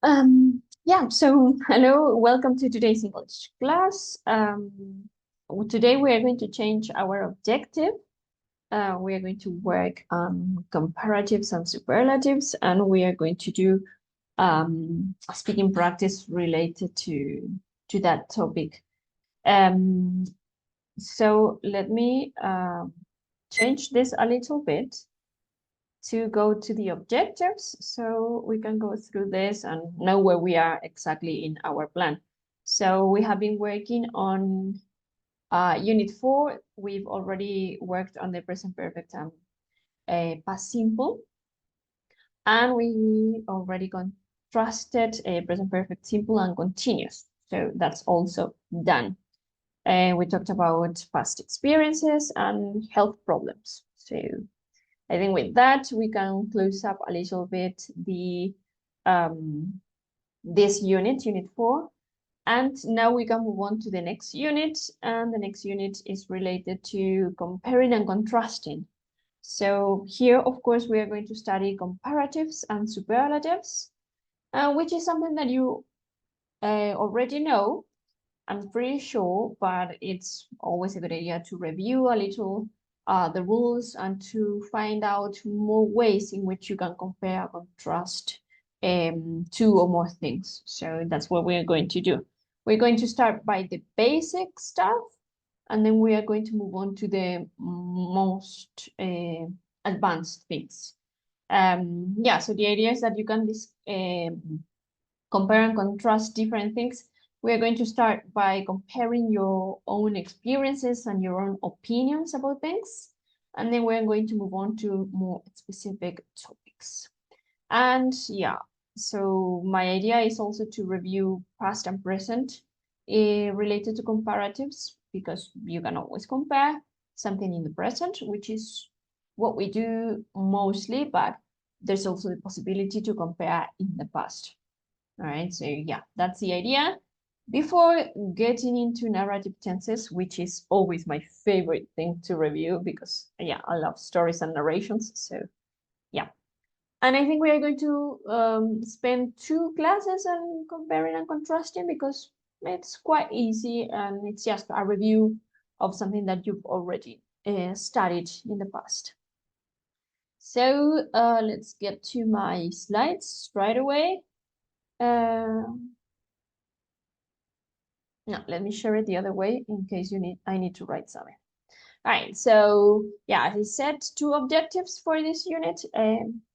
Yeah, so hello, welcome to today's English class. Today we are going to change our objective. We are going to work on comparatives and superlatives, and we are going to do a speaking practice related to that topic. So let me change this a little bit to go to the objectives so we can go through this and know where we are exactly in our plan. So we have been working on Unit 4. We've already worked on the present perfect and past simple. And we already contrasted present perfect simple and continuous. So that's also done. We talked about past experiences and health problems. So I think with that, we can close up a little bit this unit, Unit 4. And now we can move on to the next unit. And the next unit is related to comparing and contrasting. So here, of course, we are going to study comparatives and superlatives, which is something that you already know, I'm pretty sure, but it's always a good idea to review a little the rules and to find out more ways in which you can compare, contrast two or more things. So that's what we're going to do. We're going to start by the basic stuff, and then we are going to move on to the most advanced things. Yeah, so the idea is that you can compare and contrast different things. We are going to start by comparing your own experiences and your own opinions about things. And then we're going to move on to more specific topics. And yeah, so my idea is also to review past and present related to comparatives, because you can always compare something in the present, which is what we do mostly, but there's also the possibility to compare in the past. All right, so yeah, that's the idea. Before getting into narrative tenses, which is always my favorite thing to review because, yeah, I love stories and narrations. So, yeah. And I think we are going to spend 2 classes on comparing and contrasting because it's quite easy and it's just a review of something that you've already studied in the past. So let's get to my slides right away. No, let me share it the other way in case I need to write something. All right, so yeah, as I said, 2 objectives for this unit,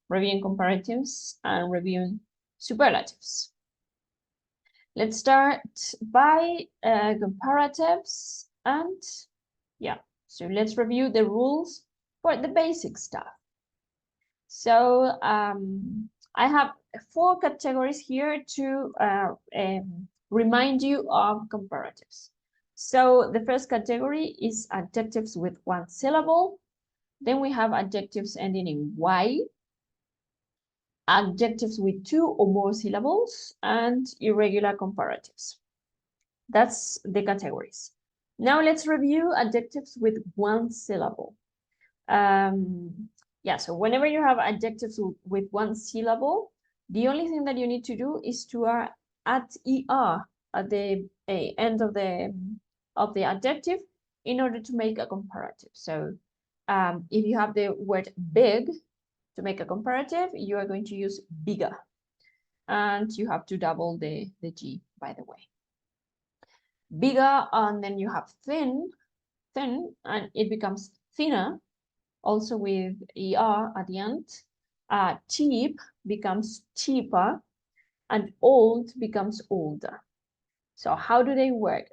reviewing comparatives and reviewing superlatives. Let's start by comparatives and yeah, so let's review the rules for the basic stuff. So I have 4 categories here to remind you of comparatives. So the first category is adjectives with 1 syllable. Then we have adjectives ending in Y, adjectives with 2 or more syllables, and irregular comparatives. That's the categories. Now let's review adjectives with 1 syllable. Yeah, so whenever you have adjectives with 1 syllable, the only thing that you need to do is to add er at the end of the adjective in order to make a comparative. So if you have the word big to make a comparative, you are going to use bigger. And you have to double the G, by the way. Bigger, and then you have thin, and it becomes thinner, also with er at the end. Cheap becomes cheaper, and old becomes older. So how do they work?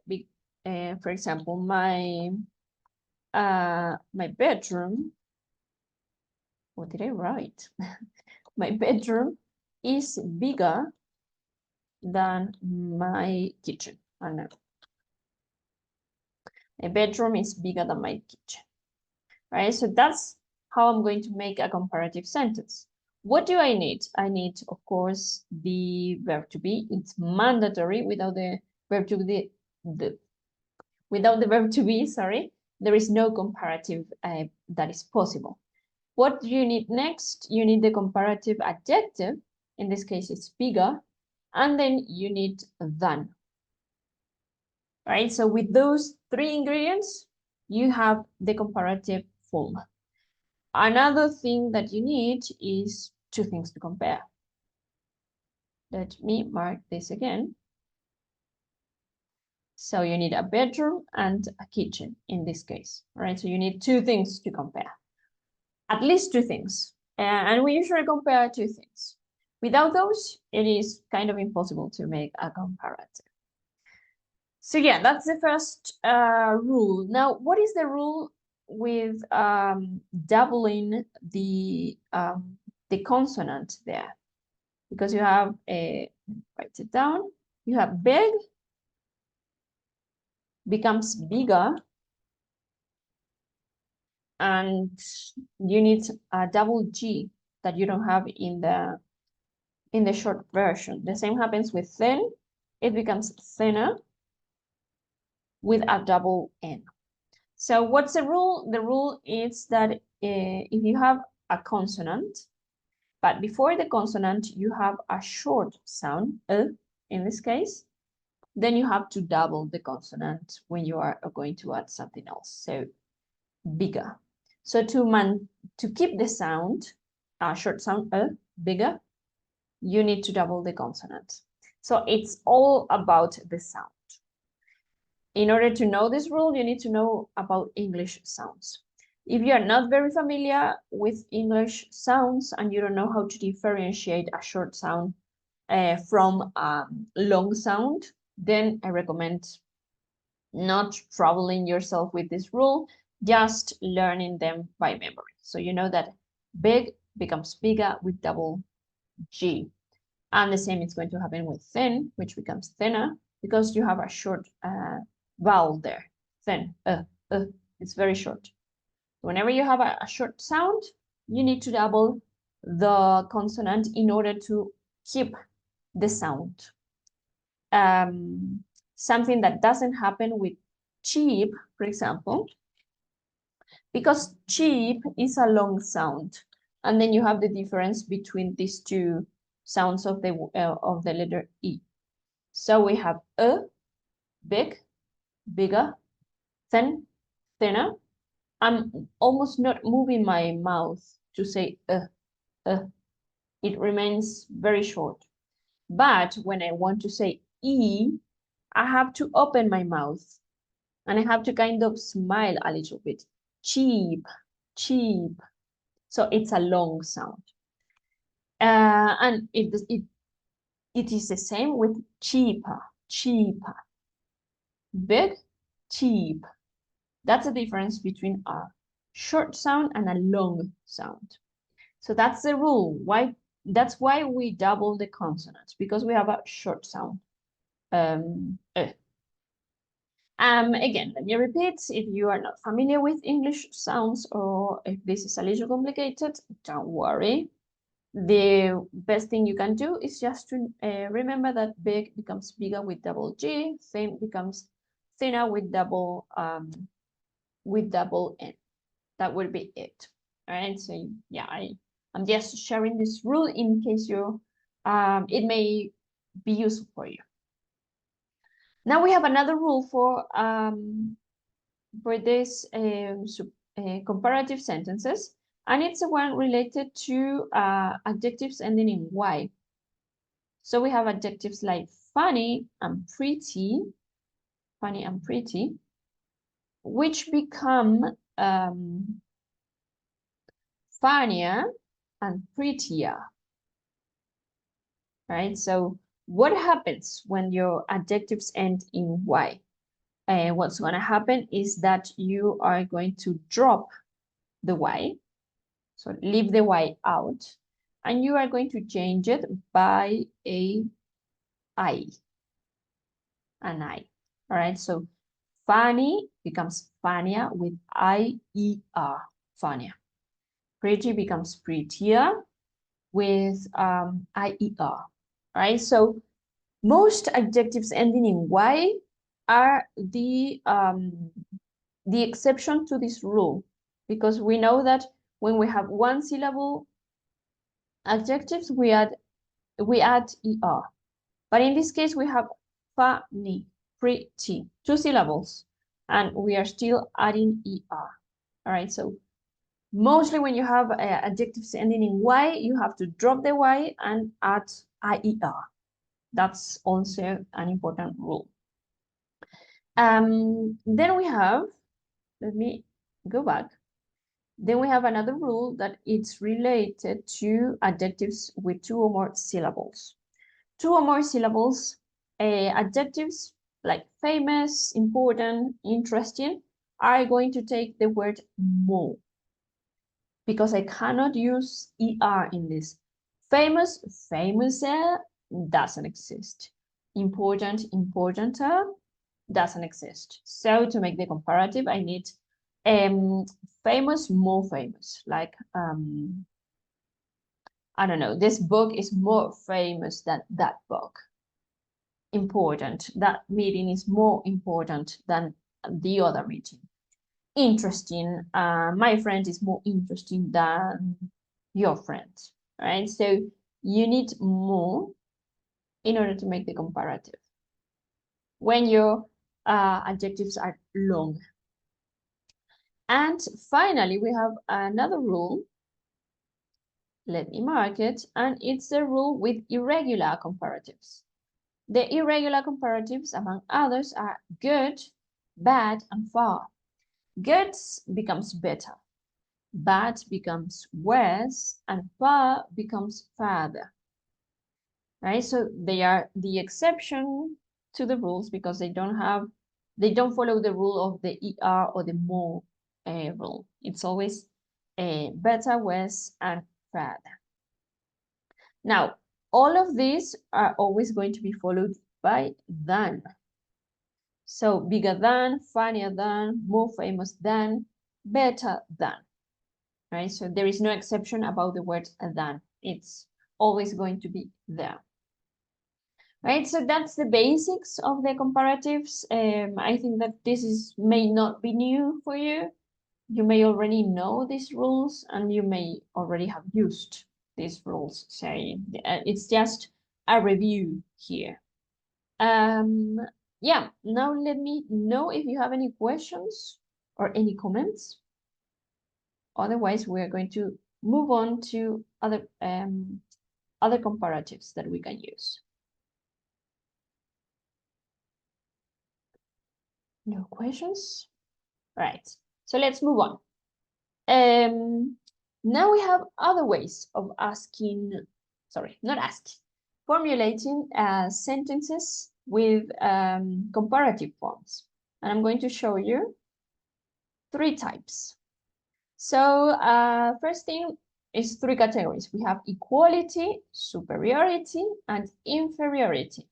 For example, my bedroom, what did I write? My bedroom is bigger than my kitchen. I don't know. My bedroom is bigger than my kitchen. Right? So that's how I'm going to make a comparative sentence. What do I need? I need, of course, the verb to be. It's mandatory. Without the verb to be, without the verb to be, sorry, there is no comparative that is possible. What do you need next? You need the comparative adjective. In this case, it's bigger. and then you need than. Right, so with those three ingredients, you have the comparative form. Another thing that you need is two things to compare. Let me mark this again. So you need a bedroom and a kitchen in this case, right? So you need two things to compare, at least two things. And we usually compare two things. Without those, it is kind of impossible to make a comparative. So yeah, that's the first rule. Now, what is the rule with doubling the consonant there? Because you have a, write it down, you have big becomes bigger, and you need a double G that you don't have in the short version. The same happens with thin. It becomes thinner with a double N. So what's the rule? The rule is that if you have a consonant, but before the consonant you have a short sound, in this case, then you have to double the consonant when you are going to add something else. So bigger. So to keep the sound, short sound, bigger, you need to double the consonant. So it's all about the sound. In order to know this rule, you need to know about English sounds. If you are not very familiar with English sounds and you don't know how to differentiate a short sound from a long sound, then I recommend not troubling yourself with this rule, just learning them by memory. So you know that big becomes bigger with double G. And the same is going to happen with thin, which becomes thinner because you have a short vowel there. Thin, it's very short. Whenever you have a short sound, you need to double the consonant in order to keep the sound. Something that doesn't happen with cheap, for example, because cheap is a long sound, and then you have the difference between these two sounds of the letter E. So we have big, bigger, thin, thinner. I'm almost not moving my mouth to say it remains very short. But when I want to say E, I have to open my mouth and I have to kind of smile a little bit. Cheap, cheap. So it's a long sound. And it is the same with cheaper, cheaper. Big, cheap. That's the difference between a short sound and a long sound. So that's the rule. That's why we double the consonants, because we have a short sound. Again, let me repeat, if you are not familiar with English sounds or if this is a little complicated, don't worry. The best thing you can do is just to remember that big becomes bigger with double G, thin becomes thinner with double N. That would be it. All right, so yeah, I'm just sharing this rule in case you it may be useful for you. Now we have another rule for this comparative sentences, and it's the one related to adjectives ending in Y. So we have adjectives like funny and pretty, which become funnier and prettier, right? So what happens when your adjectives end in Y? What's going to happen is that you are going to drop the Y, so leave the Y out, and you are going to change it by an I. All right, so funny becomes funnier with I-E-R, funnier. Pretty becomes prettier with I-E-R, right? So most adjectives ending in Y are the exception to this rule, because we know that when we have one syllable adjectives, we add ER. But in this case, we have funny, pretty, 2 syllables, and we are still adding ER. All right, so mostly when you have adjectives ending in Y, you have to drop the Y and add IER. That's also an important rule. Then we have, let me go back. Then we have another rule that it's related to adjectives with 2 or more syllables. 2 or more syllables, adjectives like famous, important, interesting, are going to take the word more, because I cannot use ER in this. Famous, famouser doesn't exist. Important, importanter doesn't exist. So to make the comparative, I need famous, more famous. Like, I don't know, this book is more famous than that book. Important, that meeting is more important than the other meeting. Interesting, my friend is more interesting than your friend, right? So you need more in order to make the comparative when your adjectives are long. And finally, we have another rule. Let me mark it, and it's the rule with irregular comparatives. The irregular comparatives, among others, are good, bad, and far. Good becomes better, bad becomes worse, and far becomes farther. Right? So they are the exception to the rules because they don't follow the rule of the ER or the more rule. It's always better, worse, and farther. Now, all of these are always going to be followed by than. So bigger than, funnier than, more famous than, better than. Right? So there is no exception about the word than. It's always going to be there. Right? So that's the basics of the comparatives. I think that this may not be new for you. You may already know these rules and you may already have used these rules. So it's just a review here. Yeah, now let me know if you have any questions or any comments. Otherwise, we're going to move on to other comparatives that we can use. No questions? Right, so let's move on. Now we have other ways of formulating sentences with comparative forms. And I'm going to show you 3 types. So first thing is 3 categories. We have equality, superiority, and inferiority.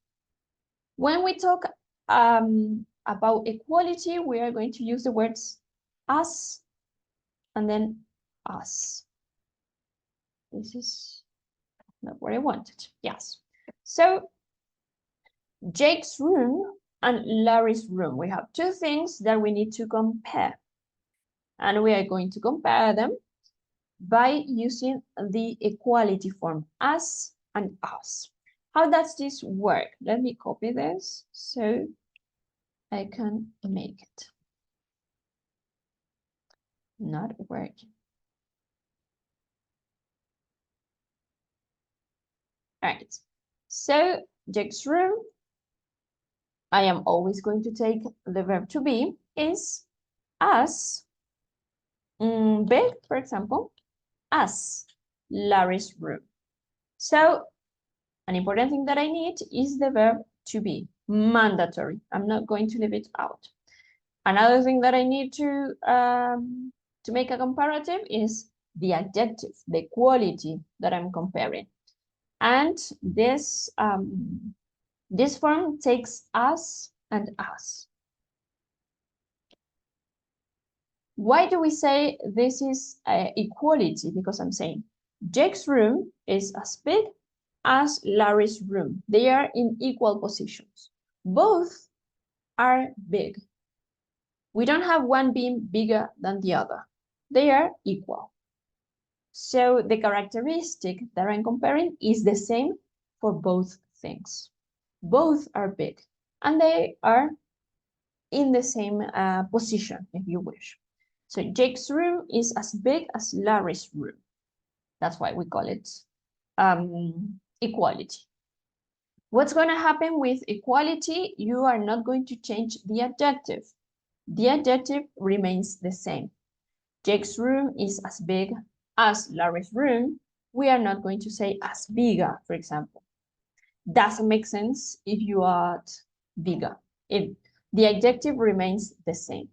When we talk about equality, we are going to use the words as and then us. This is not what I wanted. Yes. So Jake's room and Larry's room. We have 2 things that we need to compare. And we are going to compare them by using the equality form, as and us. How does this work? Let me copy this so I can make it. Not working. All right. So Jake's room, I am always going to take the verb to be, is as big, for example, as Larry's room. So an important thing that I need is the verb to be, mandatory. I'm not going to leave it out. Another thing that I need to make a comparative is the adjective, the quality that I'm comparing. And this form takes us and us. Why do we say this is equality? Because I'm saying Jake's room is as big as Larry's room. They are in equal positions. Both are big. We don't have one being bigger than the other. They are equal. So the characteristic that I'm comparing is the same for both things. Both are big, and they are in the same position, if you wish. So Jake's room is as big as Larry's room. That's why we call it equality. What's going to happen with equality? You are not going to change the adjective. The adjective remains the same. Jake's room is as big as Larry's room. We are not going to say as bigger, for example. Doesn't make sense if you add bigger. The adjective remains the same.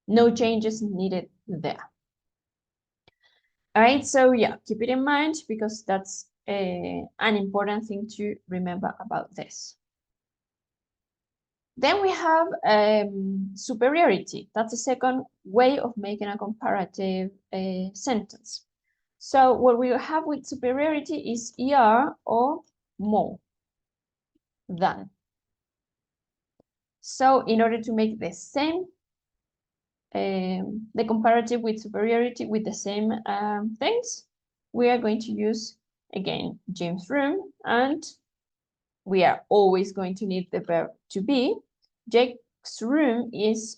No changes needed there. All right, so yeah, keep it in mind because that's an important thing to remember about this. Then we have superiority. That's the second way of making a comparative sentence. So what we have with superiority is ER or more than. So in order to make the same, the comparative with superiority with the same things, we are going to use, again, James' room, and we are always going to need the verb to be. Jake's room is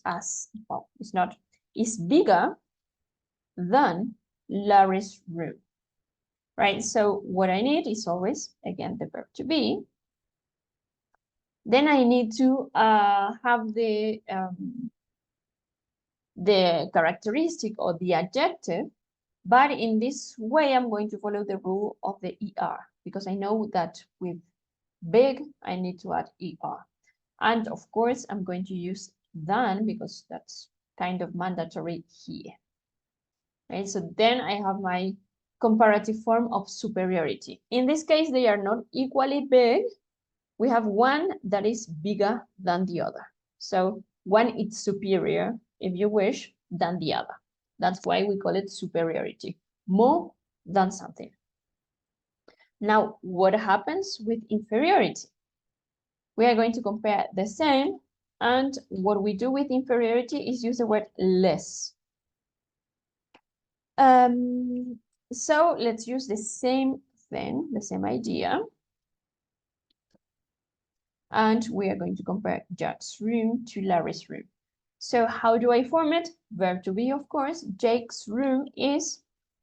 is bigger than Larry's room, right? So what I need is always, again, the verb to be. Then I need to have the characteristic or the adjective, but in this way, I'm going to follow the rule of the ER because I know that with big, I need to add ER. And of course, I'm going to use than because that's kind of mandatory here. Right, so then I have my comparative form of superiority. In this case, they are not equally big. We have one that is bigger than the other. So one is superior, if you wish, than the other. That's why we call it superiority, more than something. Now, what happens with inferiority? We are going to compare the same, and what we do with inferiority is use the word less. So let's use the same thing, the same idea. And we are going to compare Jack's room to Larry's room. So how do I form it? Verb to be, of course. Jake's room is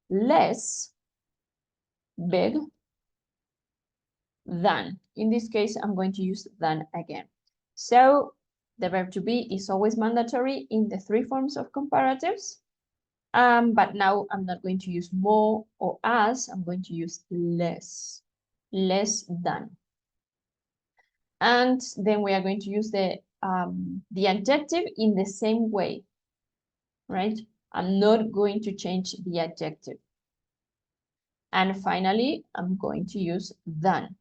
less big than. In this case, I'm going to use than again. So the verb to be is always mandatory in the three forms of comparatives. But now I'm not going to use more or as, I'm going to use less than. And then we are going to use the adjective in the same way, right? I'm not going to change the adjective. And finally, I'm going to use than.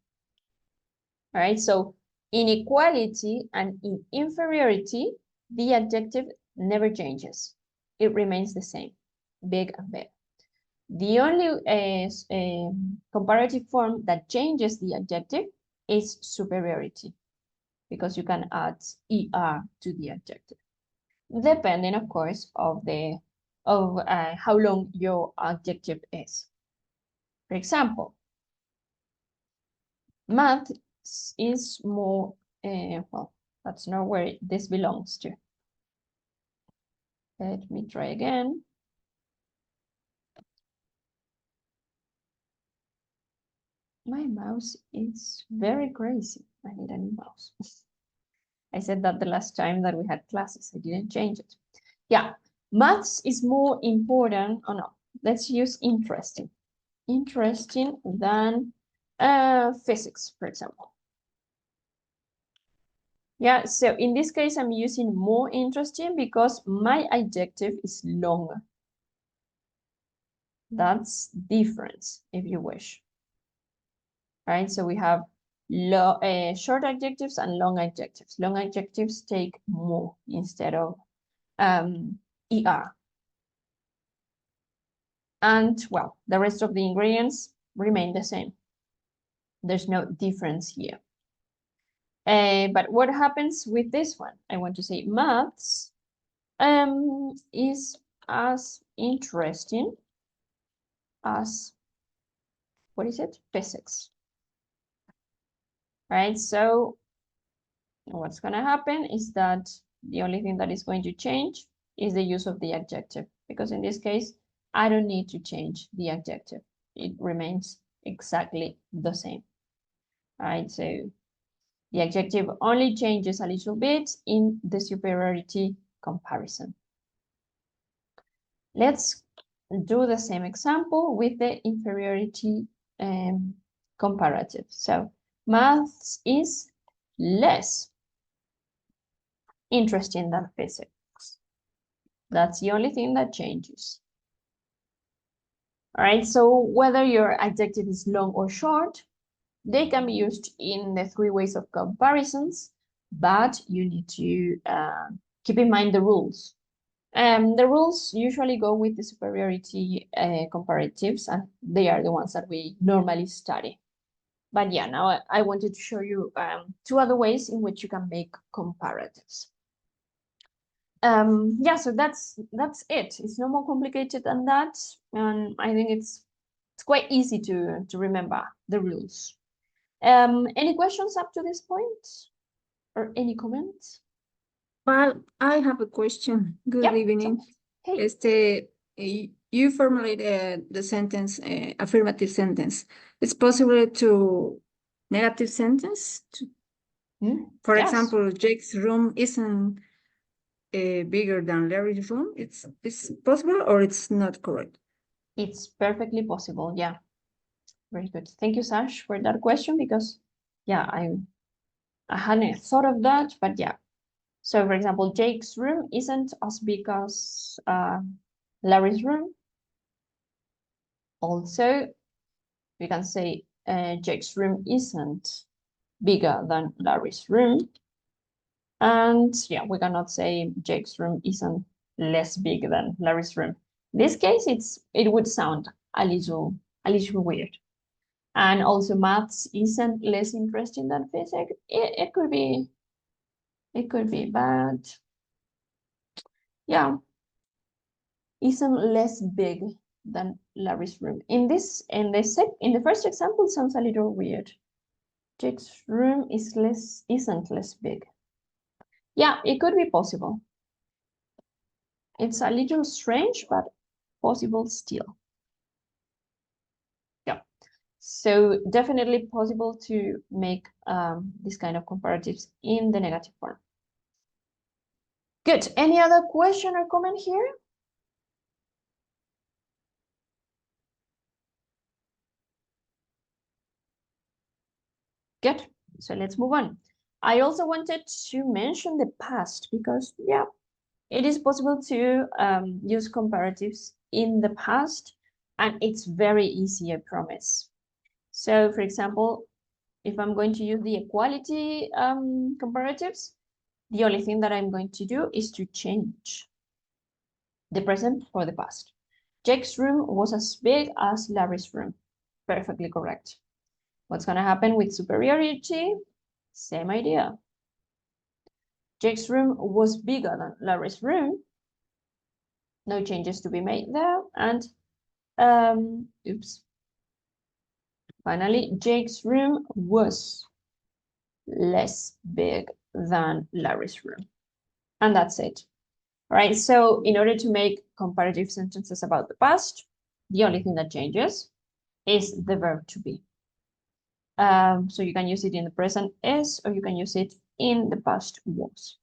All right, so in equality and in inferiority, the adjective never changes. It remains the same, big and big. The only comparative form that changes the adjective is superiority, because you can add ER to the adjective, depending, of course, of how long your adjective is. For example, math is more, well, that's not where this belongs to. Let me try again. My mouse is very crazy. I need a new mouse. I said that the last time that we had classes, I didn't change it. Yeah, maths is more important, or no, let's use interesting. Interesting than physics, for example. Yeah, so in this case, I'm using more interesting because my adjective is longer. That's difference, if you wish. Right, so we have short adjectives and long adjectives. Long adjectives take more instead of ER. And well, the rest of the ingredients remain the same. There's no difference here. But what happens with this one? I want to say maths is as interesting as, what is it? Physics. right? So what's going to happen is that the only thing that is going to change is the use of the adjective, because in this case, I don't need to change the adjective. It remains exactly the same, right? So the adjective only changes a little bit in the superiority comparison. Let's do the same example with the inferiority comparative. So maths is less interesting than physics. That's the only thing that changes. All right, so whether your adjective is long or short, they can be used in the three ways of comparisons, but you need to keep in mind the rules. The rules usually go with the superiority comparatives, and they are the ones that we normally study. But yeah, now I wanted to show you two other ways in which you can make comparatives. Yeah, so that's it. It's no more complicated than that, and I think it's quite easy to remember the rules. Any questions up to this point, or any comments? Well, I have a question. Good Yep. evening. Hey. You formulate the sentence, affirmative sentence. It's possible to negative sentence. For Yes. example, Jake's room isn't bigger than Larry's room. It's possible or it's not correct? It's perfectly possible. Yeah. Very good. Thank you, Sash, for that question, because yeah, I hadn't thought of that, but yeah. So for example, Jake's room isn't as big as Larry's room. Also, we can say Jake's room isn't bigger than Larry's room. And yeah, we cannot say Jake's room isn't less big than Larry's room. In this case, it would sound a little weird. And also maths isn't less interesting than physics. It could be, but yeah, isn't less big than Larry's room. In the first example sounds a little weird. Jake's room isn't less big. Yeah, it could be possible. It's a little strange, but possible still. Yeah. So definitely possible to make this kind of comparatives in the negative form. Good. Any other question or comment here? Good. So let's move on. I also wanted to mention the past because, yeah, it is possible to use comparatives in the past, and it's very easy, I promise. So, for example, if I'm going to use the equality comparatives, the only thing that I'm going to do is to change the present for the past. Jake's room was as big as Larry's room. Perfectly correct. What's going to happen with superiority? Same idea. Jake's room was bigger than Larry's room. No changes to be made there. And, oops. Finally, Jake's room was less big than Larry's room. And that's it. All right, so in order to make comparative sentences about the past, the only thing that changes is the verb to be. So you can use it in the present is, or you can use it in the past was.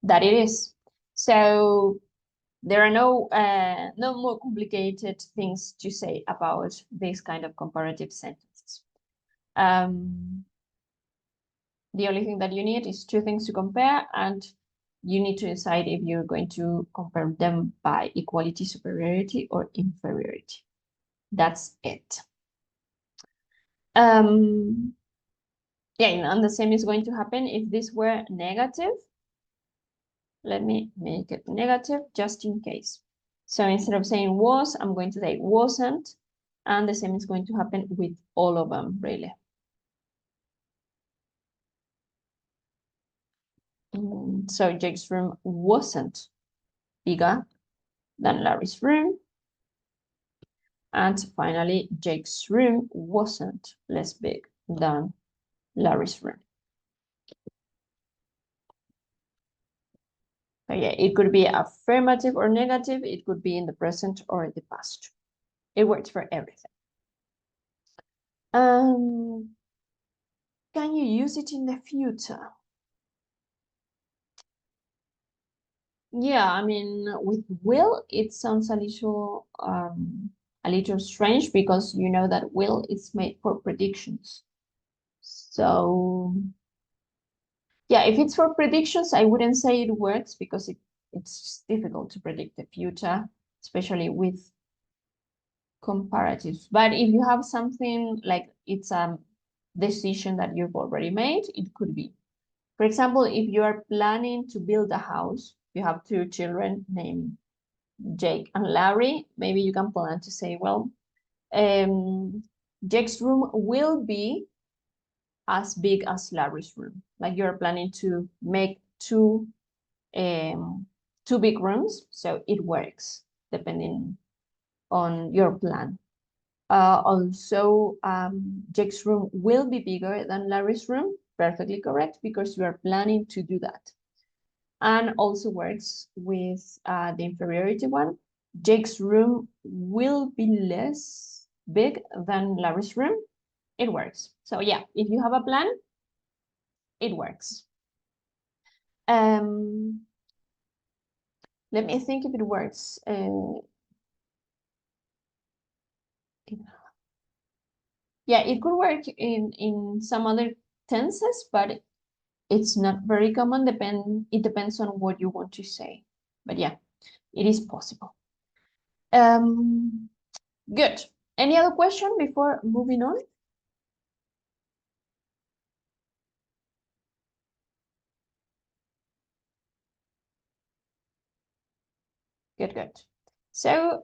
That it is. So there are no more complicated things to say about this kind of comparative sentences. The only thing that you need is two things to compare, and you need to decide if you're going to compare them by equality, superiority, or inferiority. That's it. Yeah, and the same is going to happen if this were negative. Let me make it negative just in case. So instead of saying was, I'm going to say wasn't, and the same is going to happen with all of them, really. So Jake's room wasn't bigger than Larry's room. And finally, Jake's room wasn't less big than Larry's room. So yeah, it could be affirmative or negative. It could be in the present or the past. It works for everything. Can you use it in the future? Yeah, I mean, with will, it sounds a little strange because you know that will is made for predictions. So yeah, if it's for predictions, I wouldn't say it works because it's difficult to predict the future, especially with comparatives. But if you have something like it's a decision that you've already made, it could be. For example, if you are planning to build a house, you have two children named Jake and Larry, maybe you can plan to say, well, Jake's room will be as big as Larry's room. Like you're planning to make two big rooms, so it works depending on your plan. Also, Jake's room will be bigger than Larry's room. Perfectly correct, because you are planning to do that. And also works with the inferiority one. Jake's room will be less big than Larry's room. It works. So yeah, if you have a plan, it works. Let me think if it works. Yeah, it could work in some other tenses, but it's not very common. It depends on what you want to say. But yeah, it is possible. Good. Any other question before moving on? Good, good. So,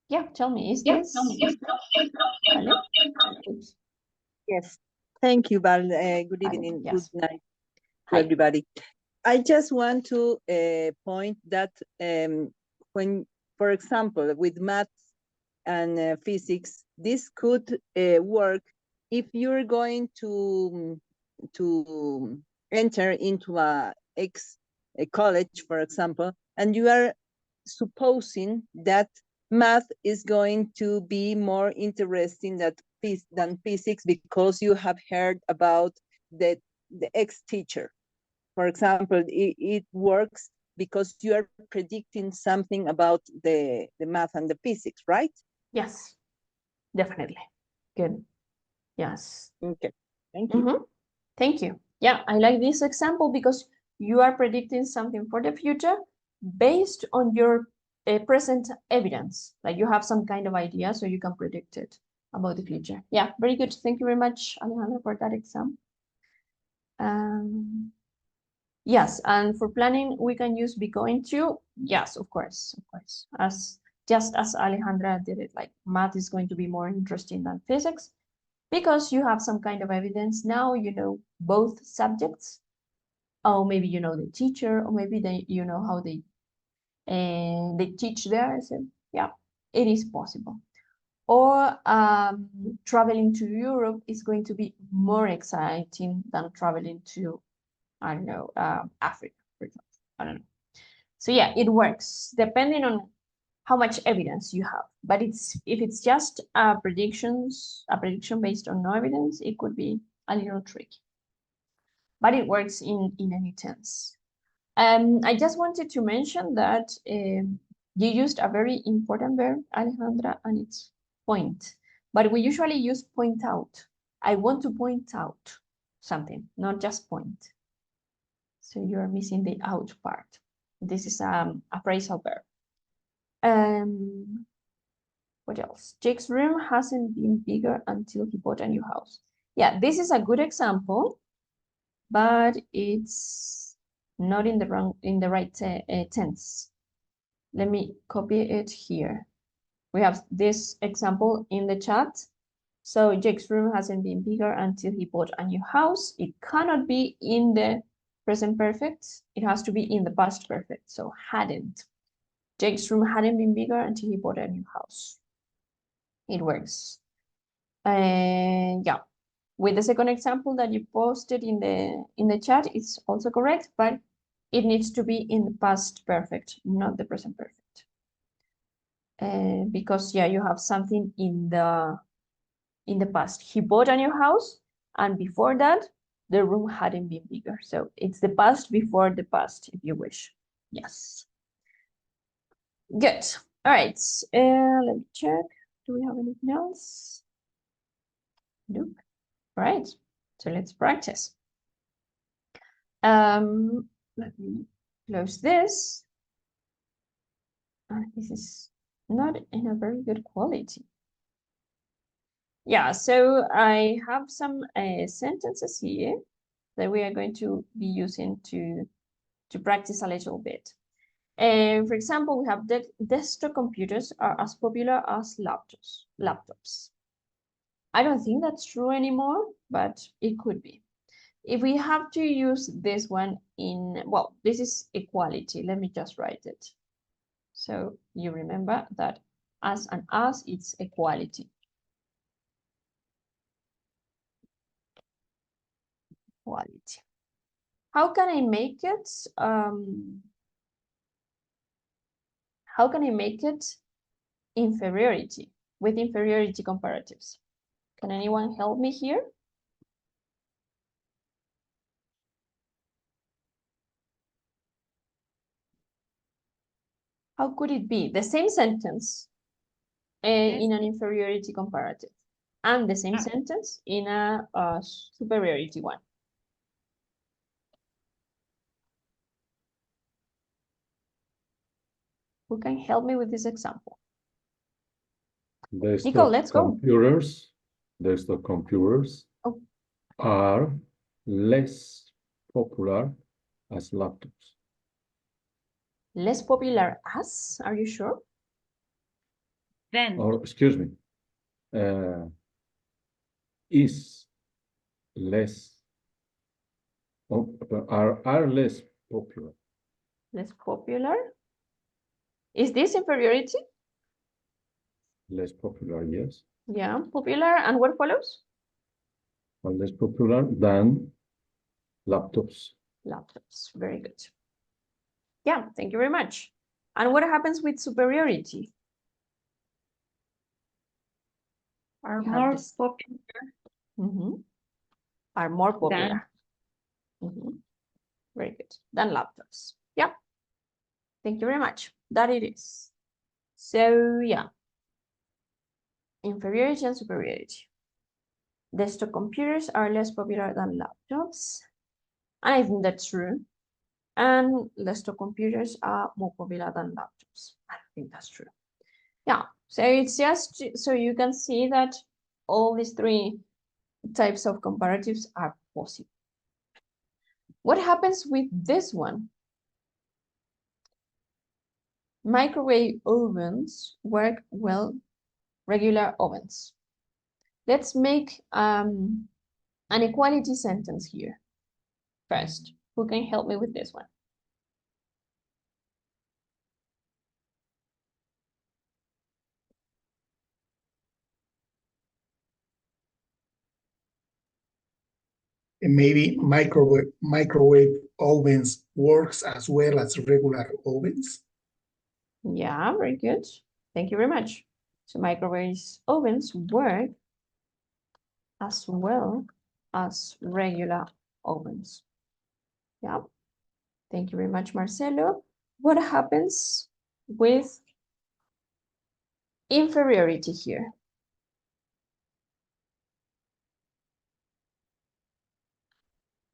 yeah, tell me, is this? Vale? Oops. Yes. Thank you, Val. Good Vale, evening. yes. Good night to Hi. everybody. I just want to point that when, for example, with maths and physics, this could work if you're going to enter into a college, for example, and you are supposing that math is going to be more interesting than physics because you have heard about the ex-teacher. For example, it works because you are predicting something about the math and the physics, right? Yes, definitely. Good. Yes. Okay, thank you. Thank you. Yeah, I like this example because you are predicting something for the future based on your present evidence. Like you have some kind of idea, so you can predict it about the future. Yeah, very good. Thank you very much, Alejandra, for that exam. Yes, and for planning, we can use be going to. Yes, of course, of course. Just as Alejandra did it, like math is going to be more interesting than physics because you have some kind of evidence. Now you know both subjects, or maybe you know the teacher, or maybe you know how they teach there. So yeah, it is possible. Or traveling to Europe is going to be more exciting than traveling to, I don't know, Africa, for example. I don't know. So yeah, it works depending on how much evidence you have. But if it's just a prediction based on no evidence, it could be a little tricky. But it works in any tense. I just wanted to mention that you used a very important verb, Alejandra, and it's point. But we usually use point out. I want to point out something, not just point. So you're missing the out part. This is a phrasal verb. What else? Jake's room hasn't been bigger until he bought a new house. Yeah, this is a good example, but it's not in the right tense. Let me copy it here. We have this example in the chat. So Jake's room hasn't been bigger until he bought a new house. It cannot be in the present perfect. It has to be in the past perfect. So hadn't. Jake's room hadn't been bigger until he bought a new house. It works. Yeah, with the second example that you posted in the chat, it's also correct, but it needs to be in the past perfect, not the present perfect. Because yeah, you have something in the past. He bought a new house, and before that, the room hadn't been bigger. So it's the past before the past, if you wish. Yes. Good. All right. Let me check. Do we have anything else? Nope. All right. So let's practice. Let me close this. This is not in a very good quality. Yeah, so I have some sentences here that we are going to be using to practice a little bit. For example, we have that desktop computers are as popular as laptops. I don't think that's true anymore, but it could be. If we have to use this one in, well, this is equality. Let me just write it. So you remember that as and as, it's equality. Equality. How can I make it? How can I make it inferiority with inferiority comparatives? Can anyone help me here? How could it be the same sentence in an inferiority comparative and the same sentence in a superiority one? Who can help me with this example? Nico, let's go. Desktop computers Oh. are less popular as laptops. Less popular as? Are you sure? Then. Or, excuse me, is less, are less popular. Less popular? Is this inferiority? Less popular, yes. Yeah, popular. And what follows? Are less popular than laptops. Laptops. Very good. Yeah, thank you very much. And what happens with superiority? Are more popular. Are more popular. Very good. Than laptops. Yeah. Thank you very much. That it is. So yeah. Inferiority and superiority. Desktop computers are less popular than laptops. And I think that's true. And desktop computers are more popular than laptops. I think that's true. Yeah. So it's just so you can see that all these three types of comparatives are possible. What happens with this one? Microwave ovens work well, regular ovens. Let's make an equality sentence here first. Who can help me with this one? And maybe microwave ovens works as well as regular ovens. Yeah, very good. Thank you very much. So microwave ovens work as well as regular ovens. Yeah. Thank you very much, Marcelo. What happens with inferiority here?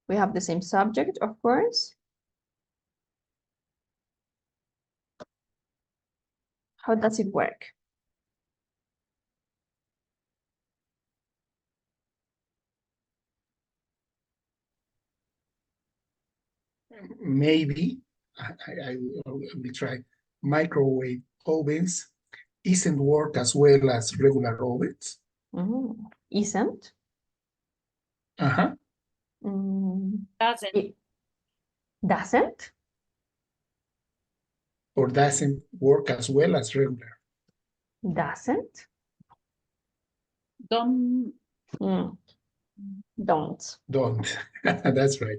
We have the same subject, of course. How does it work? Maybe, I will try, microwave ovens isn't work as well as regular ovens. Isn't? Doesn't. It doesn't? Or doesn't work as well as regular. Doesn't? Don't. Don't. Don't. That's right.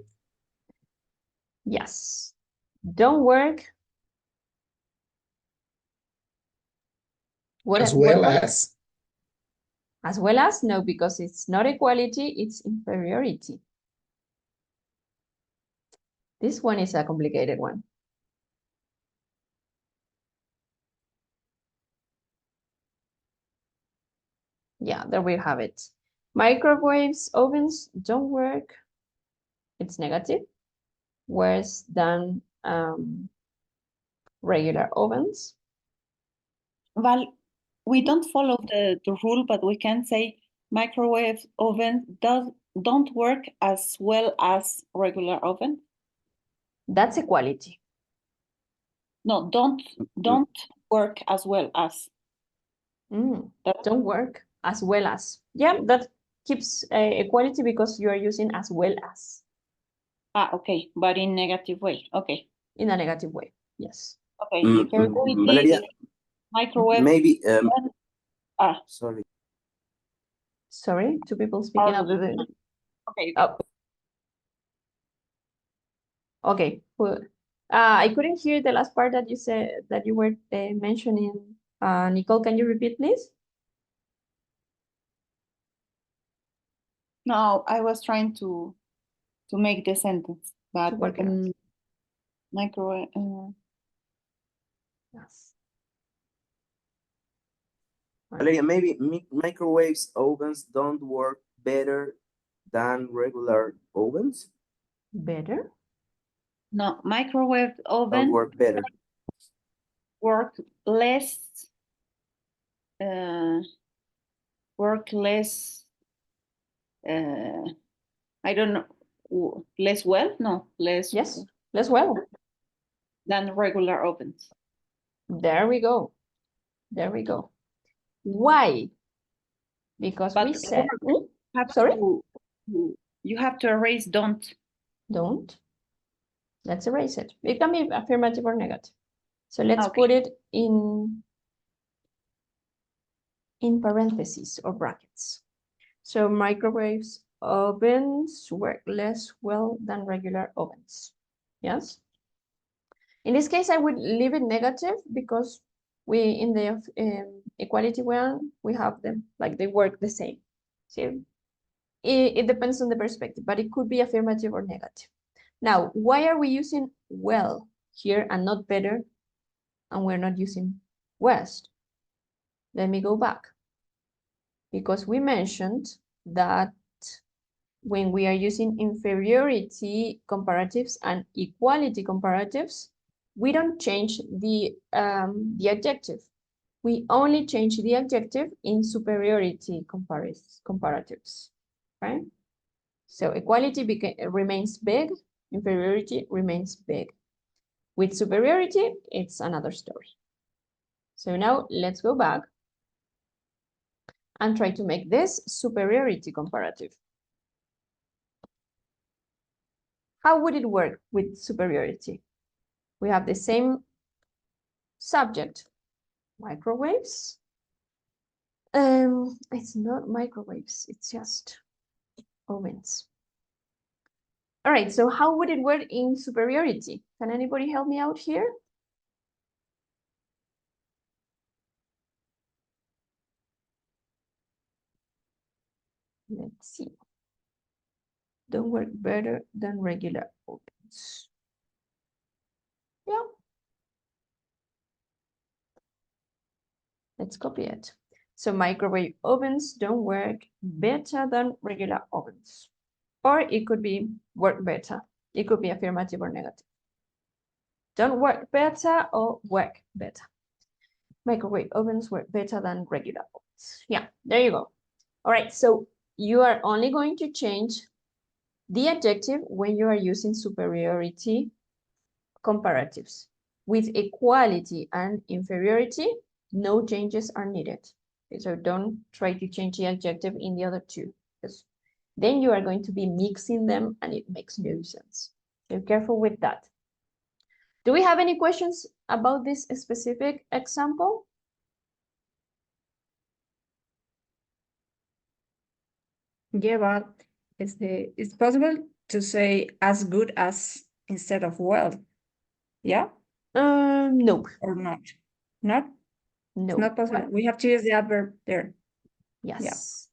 Yes. Don't work. As well what? as. As well as? No, because it's not equality, it's inferiority. This one is a complicated one. Yeah, there we have it. Microwaves, ovens don't work. It's negative. Worse than regular ovens. Well, we don't follow the rule, but we can say microwave oven don't work as well as regular oven. That's equality. No, don't work as well as. Don't work as well as. Yeah, that keeps equality because you are using as well as. Okay, but in negative way. Okay. In a negative way, yes. Okay. Valeria, microwave. maybe. Sorry. Sorry, two people speaking out of the. Okay. Oh. Okay. Well, I couldn't hear the last part that you said that you were mentioning. Nicole, can you repeat, please? No, I was trying to make the sentence, but microwave. Yes. Valeria, maybe microwaves ovens don't work better than regular ovens? Better? No, microwave oven Don't work better. Work less. I don't know. Less well? No, less. Yes, less well than regular ovens. There we go. There we go. Why? Because we said. Sorry? You have to erase don't. Don't. Let's erase it. It can be affirmative or negative. So let's put it in parentheses or brackets. So microwaves ovens work less well than regular ovens. Yes? In this case, I would leave it negative because we, in the equality one, we have them, like they work the same. So it depends on the perspective, but it could be affirmative or negative. Now, why are we using well here and not better, and we're not using worst? Let me go back. Because we mentioned that when we are using inferiority comparatives and equality comparatives, we don't change the adjective. We only change the adjective in superiority comparatives, right? So equality remains big, inferiority remains big. With superiority, it's another story. So now let's go back and try to make this superiority comparative. How would it work with superiority? We have the same subject, microwaves. It's not microwaves, it's just ovens. All right, so how would it work in superiority? Can anybody help me out here? Let's see. Don't work better than regular ovens. Yeah. Let's copy it. So microwave ovens don't work better than regular ovens. Or it could be work better. It could be affirmative or negative. Don't work better or work better. Microwave ovens work better than regular ovens. Yeah, there you go. All right, so you are only going to change the adjective when you are using superiority comparatives. With equality and inferiority, no changes are needed. Okay, so don't try to change the adjective in the other two, because then you are going to be mixing them and it makes no sense. So careful with that. Do we have any questions about this specific example? Yeah, but it's possible to say as good as instead of well. Yeah, No, or not? Not? no. It's not possible. We have to use the adverb there. Yes.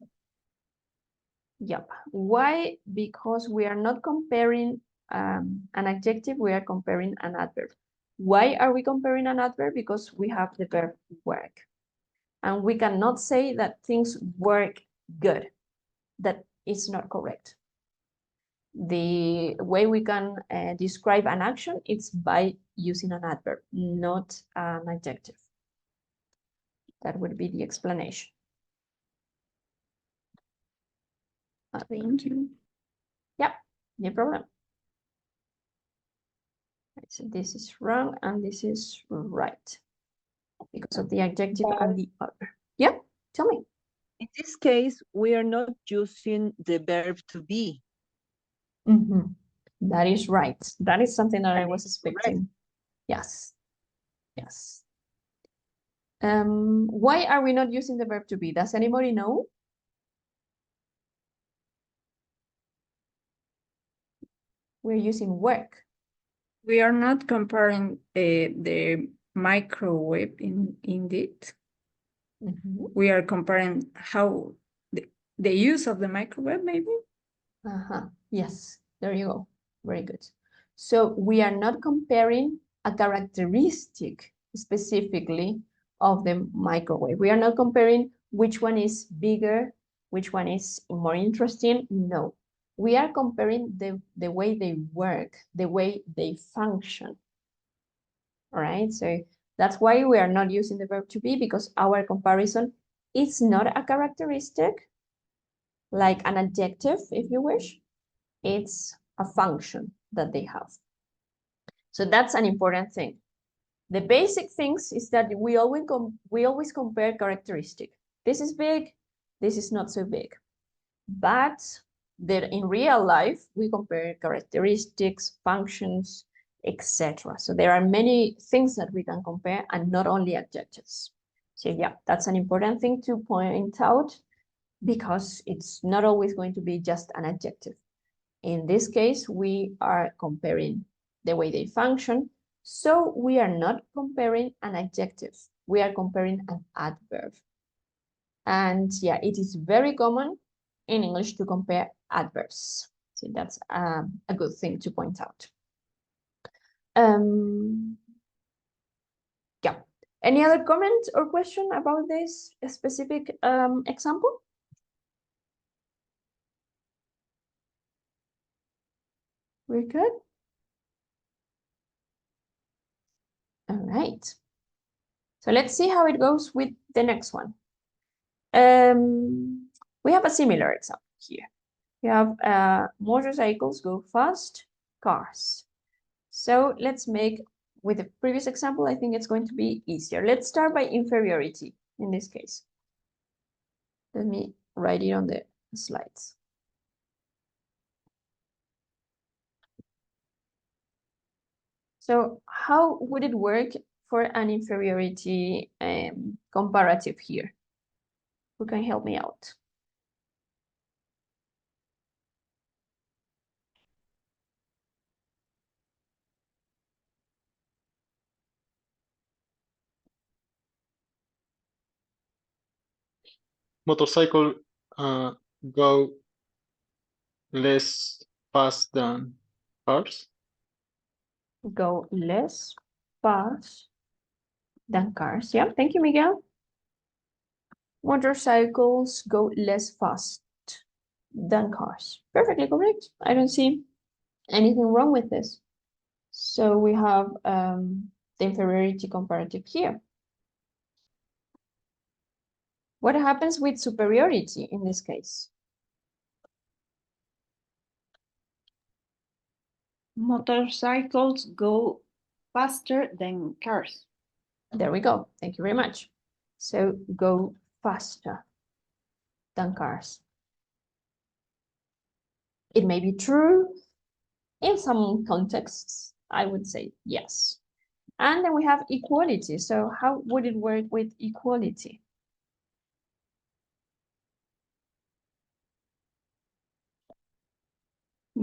Yep. Why? Because we are not comparing an adjective, we are comparing an adverb. Why are we comparing an adverb? Because we have the verb work. And we cannot say that things work good. That is not correct. The way we can describe an action is by using an adverb, not an adjective. That would be the explanation. Thank you. Yep, no problem. Right, so this is wrong and this is right because of the adjective and the other. Yeah, tell me. In this case, we are not using the verb to be. That is right. That is something that I was expecting. correct. Yes. Yes. Why are we not using the verb to be? Does anybody know? We're using work. We are not comparing the microwave indeed. We are comparing how the use of the microwave, maybe. Yes, there you go. Very good. So we are not comparing a characteristic specifically of the microwave. We are not comparing which one is bigger, which one is more interesting. No, we are comparing the way they work, the way they function. All right, so that's why we are not using the verb to be, because our comparison is not a characteristic, like an adjective, if you wish. It's a function that they have. So that's an important thing. The basic things is that we always compare characteristic. This is big, this is not so big. But that in real life, we compare characteristics, functions, etc. So there are many things that we can compare and not only adjectives. So yeah, that's an important thing to point out, because it's not always going to be just an adjective. In this case, we are comparing the way they function. So we are not comparing an adjective. We are comparing an adverb. And yeah, it is very common in English to compare adverbs. So that's a good thing to point out. Yeah. Any other comment or question about this specific example? We're good? All right. So let's see how it goes with the next one. We have a similar example here. We have motorcycles go fast, cars. So let's make, with the previous example, I think it's going to be easier. Let's start by inferiority in this case. Let me write it on the slides. So how would it work for an inferiority comparative here? Who can help me out? Motorcycle go less fast than cars. Go less fast than cars. Yeah, thank you, Miguel. Motorcycles go less fast than cars. Perfectly correct. I don't see anything wrong with this. So we have the inferiority comparative here. What happens with superiority in this case? Motorcycles go faster than cars. There we go. Thank you very much. So go faster than cars. It may be true in some contexts. I would say yes. And then we have equality. So how would it work with equality?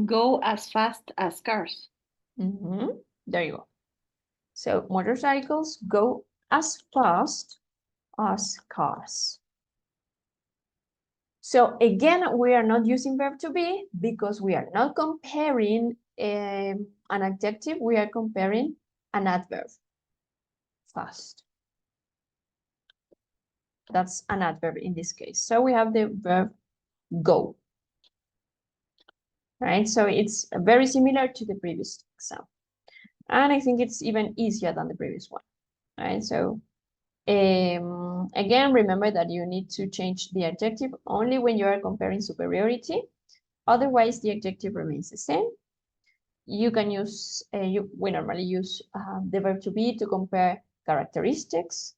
Go as fast as cars. There you go. So motorcycles go as fast as cars. So again, we are not using verb to be because we are not comparing an adjective. We are comparing an adverb. Fast. That's an adverb in this case. So we have the verb go. Right? So it's very similar to the previous example. And I think it's even easier than the previous one. Right? So again, remember that you need to change the adjective only when you are comparing superiority. Otherwise, the adjective remains the same. You can use, we normally use the verb to be to compare characteristics,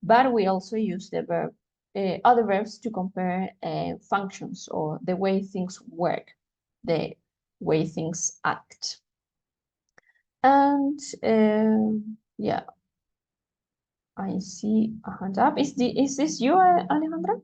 but we also use the verb, other verbs to compare functions or the way things work, the way things act. And yeah, I see a hand up. Is this you, Alejandra?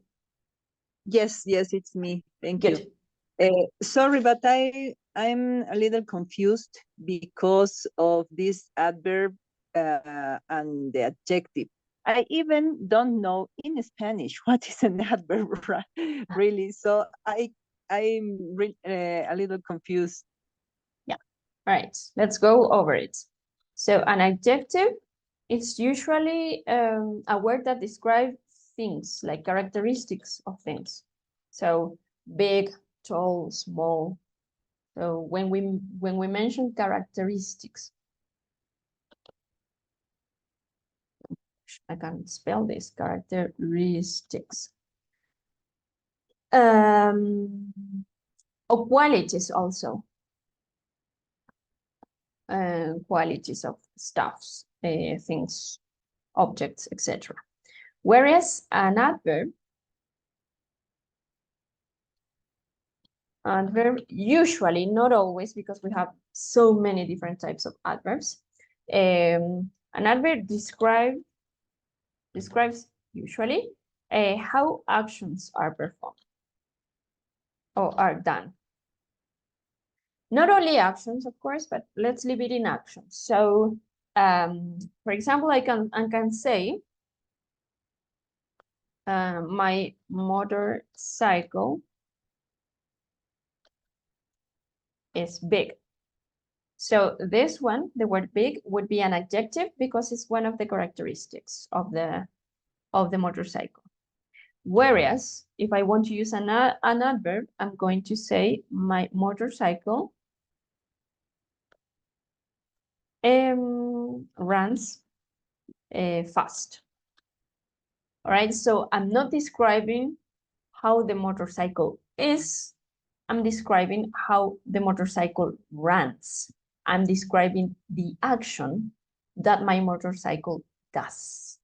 Yes, it's me. Thank Good. you. Sorry, but I'm a little confused because of this adverb and the adjective. I even don't know in Spanish what is an adverb, really. So I'm a little confused. Yeah. All right. Let's go over it. So an adjective, it's usually a word that describes things, like characteristics of things. So big, tall, small. So when we mention characteristics, I can't spell this, characteristics. Or qualities also. Qualities of stuffs, things, objects, etc. Whereas an adverb usually, not always, because we have so many different types of adverbs. An adverb describes usually how actions are performed or are done. Not only actions, of course, but let's leave it in actions. So, for example, I can say my motorcycle is big. So this one, the word big, would be an adjective because it's one of the characteristics of the motorcycle. Whereas if I want to use an adverb, I'm going to say my motorcycle runs fast. All right, so I'm not describing how the motorcycle is. I'm describing how the motorcycle runs. I'm describing the action that my motorcycle does.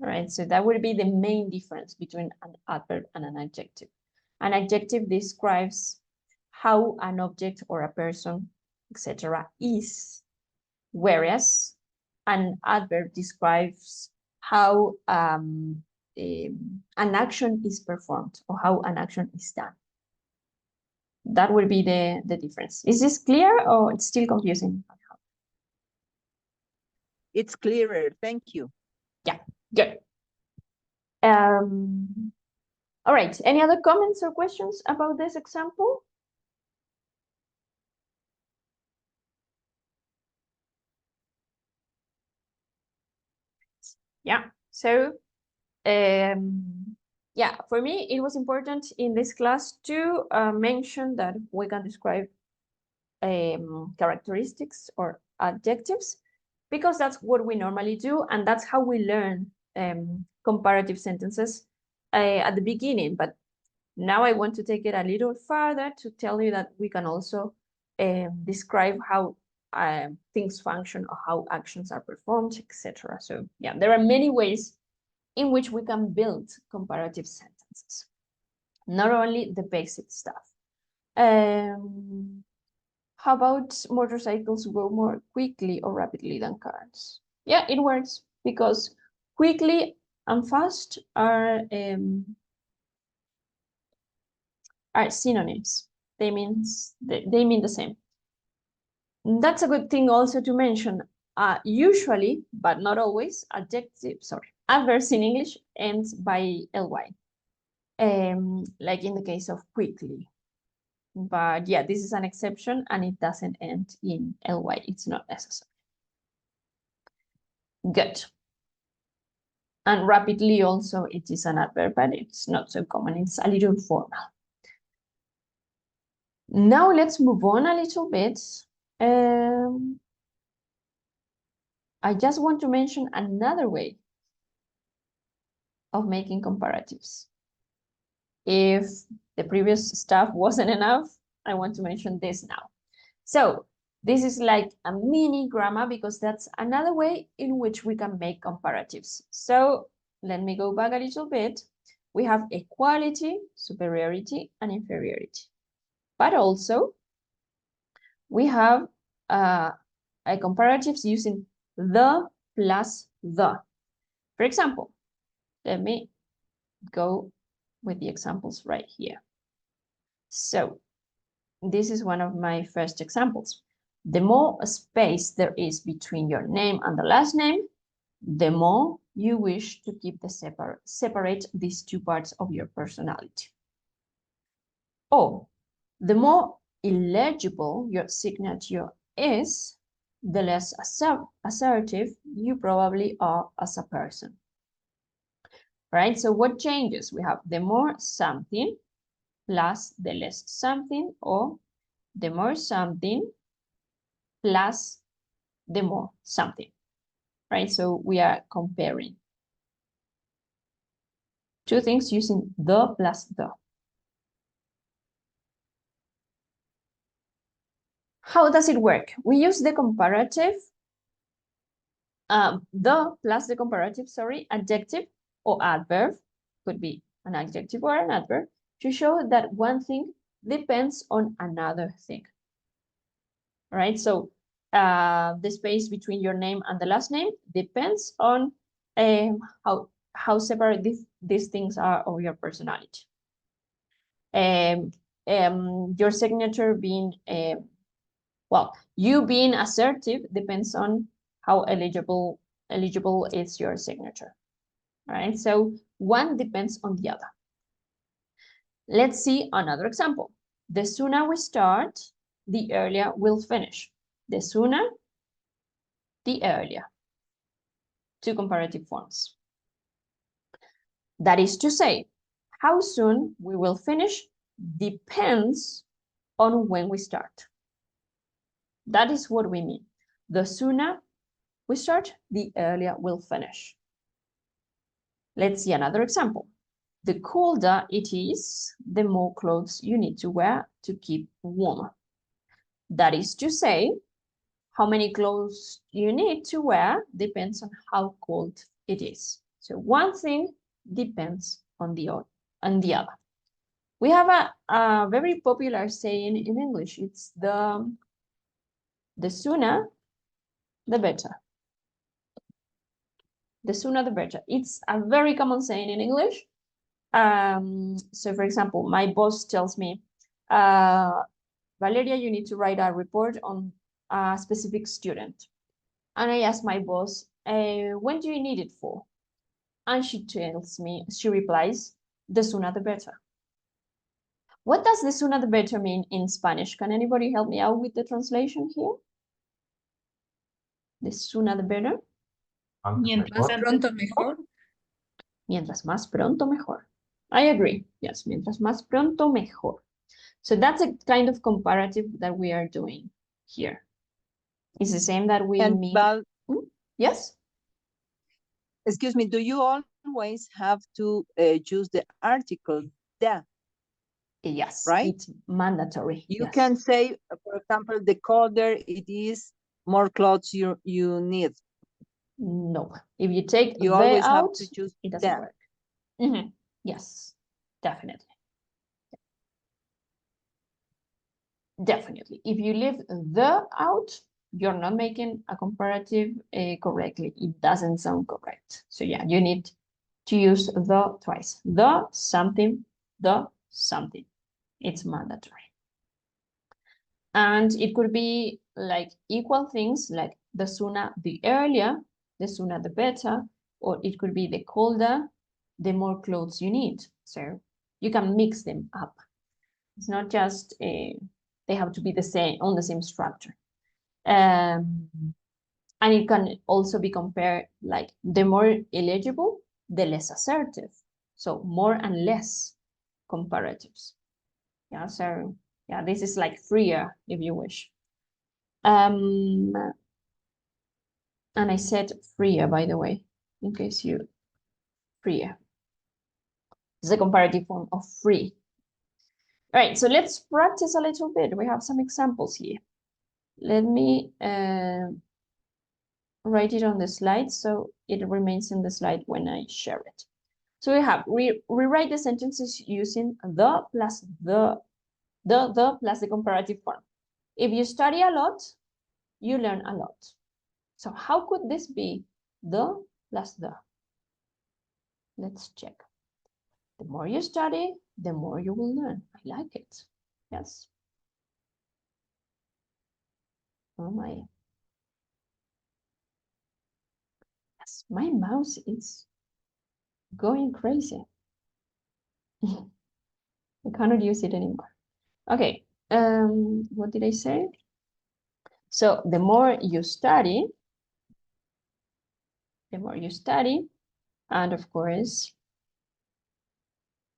All right, so that would be the main difference between an adverb and an adjective. An adjective describes how an object or a person, etc., is, whereas an adverb describes how an action is performed or how an action is done. That would be the difference. Is this clear or it's still confusing? It's clearer. Thank you. Yeah, good. All right, any other comments or questions about this example? Yeah, so yeah, for me, it was important in this class to mention that we can describe characteristics or adjectives, because that's what we normally do, and that's how we learn comparative sentences at the beginning. But now I want to take it a little further to tell you that we can also describe how things function or how actions are performed, etc. So yeah, there are many ways in which we can build comparative sentences, not only the basic stuff. How about motorcycles go more quickly or rapidly than cars? Yeah, it works because quickly and fast are synonyms. they mean the same. That's a good thing also to mention. Usually, but not always, adverbs in English ends by ly, like in the case of quickly. But yeah, this is an exception and it doesn't end in ly. It's not necessary. Good. And rapidly also, it is an adverb, but it's not so common. It's a little formal. Now let's move on a little bit. I just want to mention another way of making comparatives. If the previous stuff wasn't enough, I want to mention this now. So this is like a mini grammar because that's another way in which we can make comparatives. So let me go back a little bit. We have equality, superiority, and inferiority. But also, we have comparatives using the plus the. For example, let me go with the examples right here. So this is one of my first examples. The more space there is between your name and the last name, the more you wish to keep the separate these two parts of your personality. Or the more illegible your signature is, the less assertive you probably are as a person. Right? So what changes? We have the more something plus the less something, or the more something plus the more something. Right? So we are comparing two things using the plus the. How does it work? We use the comparative, the plus the comparative, adjective or adverb, could be an adjective or an adverb, to show that one thing depends on another thing. Right? So the space between your name and the last name depends on how separate these things are of your personality. Your signature being well, you being assertive depends on how eligible is your signature. All right, so one depends on the other. Let's see another example. The sooner we start, the earlier we'll finish. The sooner, the earlier. Two comparative forms. That is to say, how soon we will finish depends on when we start. That is what we mean. The sooner we start, the earlier we'll finish. Let's see another example. The colder it is, the more clothes you need to wear to keep warm. That is to say, how many clothes you need to wear depends on how cold it is. So one thing depends on the other. We have a very popular saying in English. It's the sooner, the better. The sooner, the better. It's a very common saying in English. So for example, my boss tells me, Valeria, you need to write a report on a specific student. And I ask my boss, when do you need it for? And she replies, the sooner the better. What does the sooner the better mean in Spanish? Can anybody help me out with the translation here? The sooner the better. Mientras pronto mejor. Mientras más pronto mejor. I agree. Yes, mientras más pronto mejor. So that's a kind of comparative that we are doing here. It's the same that we mean. Val, yes? Excuse me, do you always have to use the article the? Yes, right? It's mandatory. You yes. can say, for example, the colder it is, more clothes you need. No, if you take You the always out, have to choose it doesn't the. work. Yes, definitely. Definitely. If you leave the out, you're not making a comparative correctly. It doesn't sound correct. So yeah, you need to use the twice. The something, the something. It's mandatory. And it could be like equal things, like the sooner, the earlier, the sooner, the better, or it could be the colder, the more clothes you need. So you can mix them up. It's not just they have to be the same, on the same structure. And it can also be compared like the more eligible, the less assertive. So more and less comparatives. Yeah, so yeah, this is like freer if you wish. And I said freer, by the way, in case you freer. It's a comparative form of free. All right, so let's practice a little bit. We have some examples here. Let me write it on the slide so it remains in the slide when I share it. So we have rewrite the sentences using the plus the plus the comparative form. If you study a lot, you learn a lot. So how could this be the plus the? Let's check. The more you study, the more you will learn. I like it. Yes. Oh my. Yes, my mouse is going crazy. I cannot use it anymore. Okay. What did I say? So the more you study, and of course,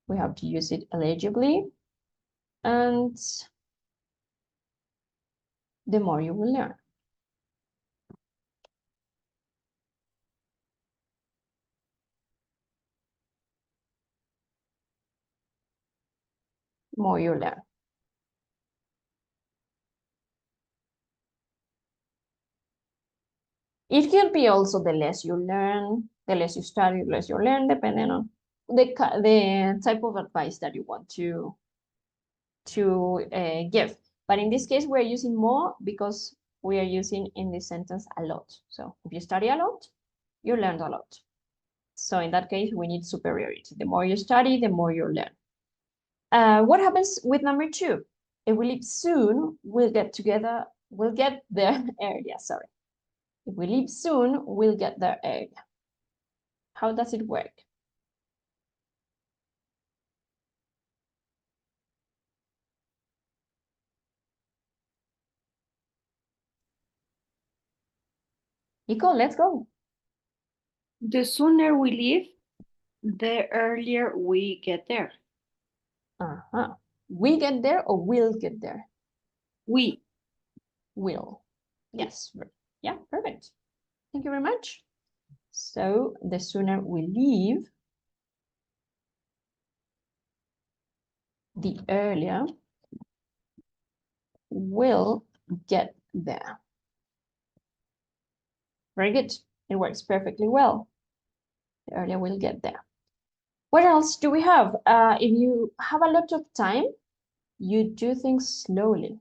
we have to use it eligibly, and the more you will learn. More you learn. It can be also the less you learn, the less you study, the less you learn, depending on the type of advice that you want to give. But in this case, we're using more because we are using in this sentence a lot. So if you study a lot, you learned a lot. So in that case, we need superiority. The more you study, the more you learn. What happens with number 2? If we leave soon, we'll get there earlier, sorry. If we leave soon, we'll get there earlier. How does it work? Nico, let's go. The sooner we leave, the earlier we get there. We get there or will get there? We will. Yes. Yeah, perfect. Thank you very much. So the sooner we leave, the earlier we'll get there. Very good. It works perfectly well. The earlier we'll get there. What else do we have? If you have a lot of time, you do things slowly.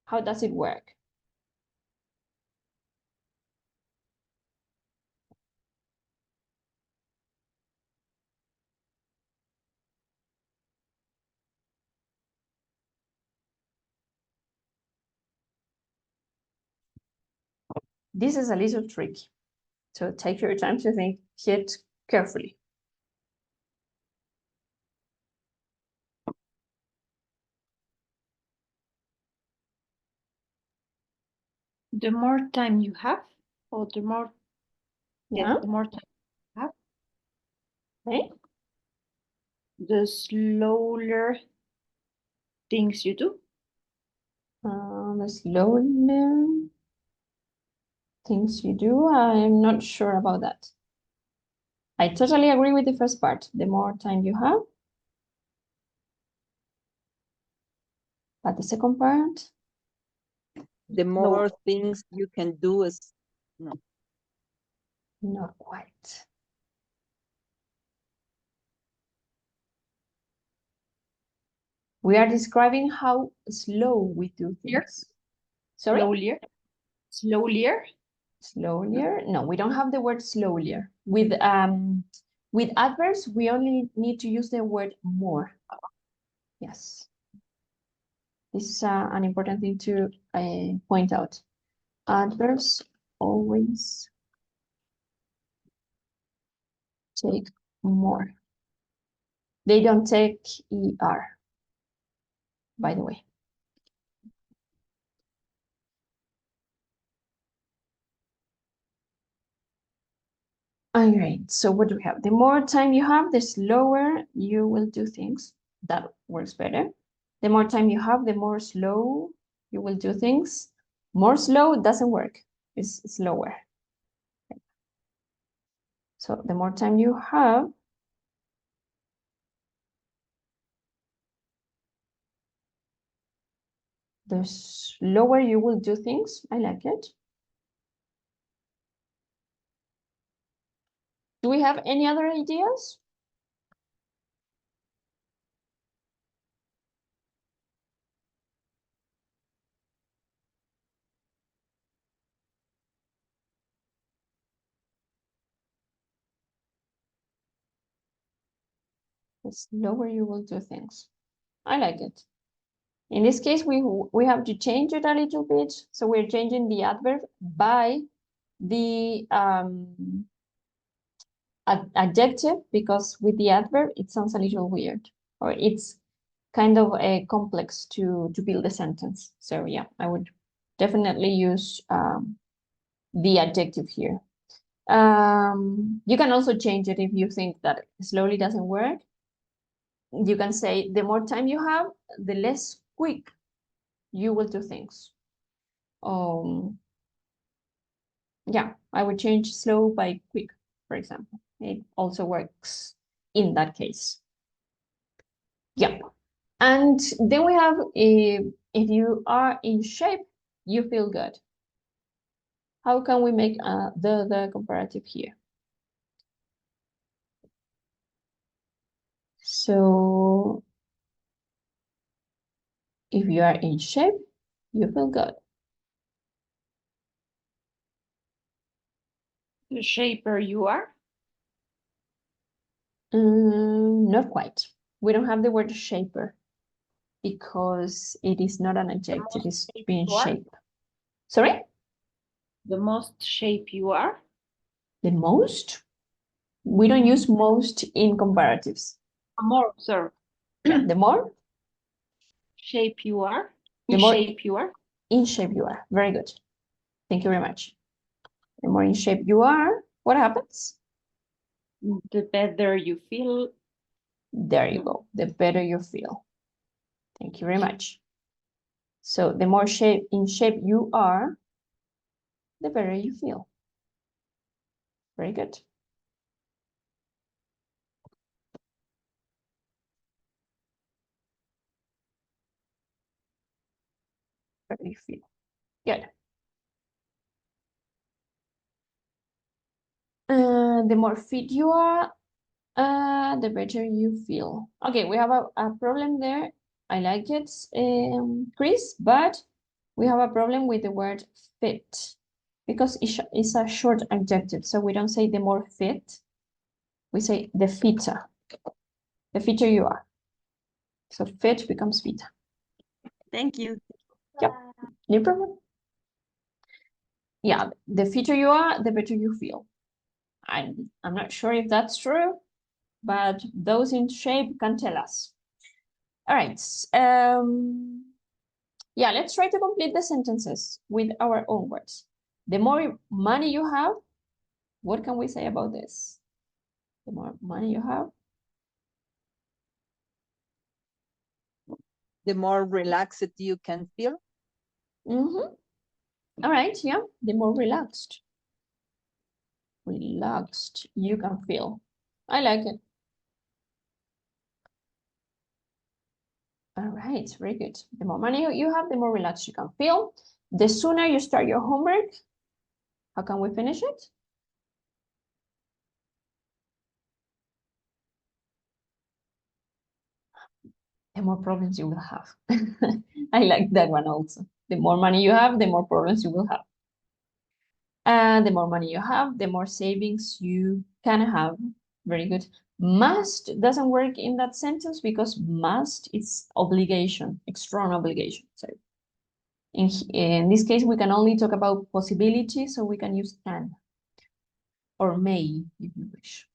How does it work? This is a little tricky. So take your time to think it carefully. The more time you have, or the more, Yeah. yes, the more time you have, Okay. the slower things you do. The slower things you do, I'm not sure about that. I totally agree with the first part. The more time you have. But the second part? The more things you can do is no. Not quite. We are describing how slow we do things. Sorry? Slowlier. Slowlier? No, we don't have the word slowlier. With adverbs, we only need to use the word more. Yes. This is an important thing to point out. Adverbs always take more. They don't take ER, by the way. All right, so what do we have? The more time you have, the slower you will do things. That works better. The more time you have, the more slow you will do things. More slow doesn't work. It's slower. So the more time you have, the slower you will do things. I like it. Do we have any other ideas? The slower you will do things. I like it. In this case, we have to change it a little bit. So we're changing the adverb by the adjective, because with the adverb, it sounds a little weird, or it's kind of a complex to build a sentence. So yeah, I would definitely use the adjective here. You can also change it if you think that slowly doesn't work. You can say the more time you have, the less quick you will do things. Yeah, I would change slow by quick, for example. It also works in that case. Yeah. And then we have if you are in shape, you feel good. How can we make the comparative here? So if you are in shape, you feel good. The shaper you are? Not quite. We don't have the word shaper because it is not an adjective, it's being shaped. Sorry? The most shape you are? The most? We don't use most in comparatives. More, sir. Yeah, the more? Shape you are? The more shape you are? In shape you are. Very good. Thank you very much. The more in shape you are, what happens? The better you feel. There you go. The better you feel. Thank you very much. So the more in shape you are, the better you feel. Very good. Better you feel. Good. The more fit you are, the better you feel. Okay, we have a problem there. I like it, Chris, but we have a problem with the word fit because it's a short adjective. So we don't say the more fit, we say the fitter. The fitter you are. So fit becomes fitter. Thank you. Yep, no problem. Yeah, the fitter you are, the better you feel. I'm not sure if that's true, but those in shape can tell us. All right. Yeah, let's try to complete the sentences with our own words. The more money you have, what can we say about this? The more money you have, the more relaxed you can feel. all right, yeah, the more relaxed you can feel. I like it. All right, very good. The more money you have, the more relaxed you can feel. The sooner you start your homework, how can we finish it? The more problems you will have. I like that one also. The more money you have, the more problems you will have. And the more money you have, the more savings you can have. Very good. Must doesn't work in that sentence because must is obligation, external obligation. So in this case, we can only talk about possibility, so we can use can or may if you wish.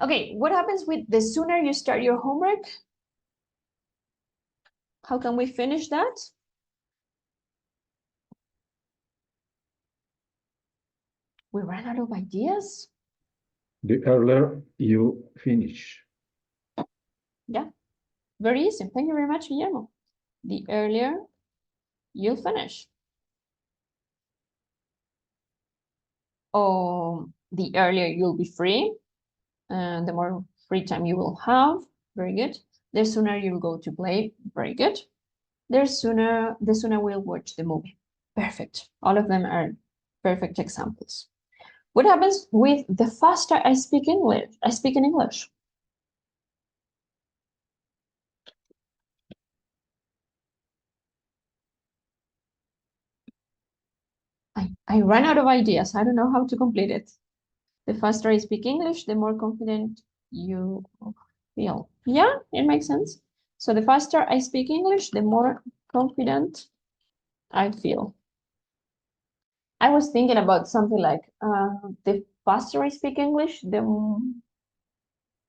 Okay, what happens with the sooner you start your homework? How can we finish that? We ran out of ideas. The earlier you finish. Yeah, very easy. Thank you very much, Guillermo. The earlier you'll finish. Or the earlier you'll be free, and the more free time you will have. Very good. The sooner you'll go to play. Very good. The sooner we'll watch the movie. Perfect. All of them are perfect examples. What happens with the faster I speak English? I speak in English. I ran out of ideas. I don't know how to complete it. The faster I speak English, the more confident you feel. Yeah, it makes sense. So the faster I speak English, the more confident I feel. I was thinking about something like the faster I speak English, the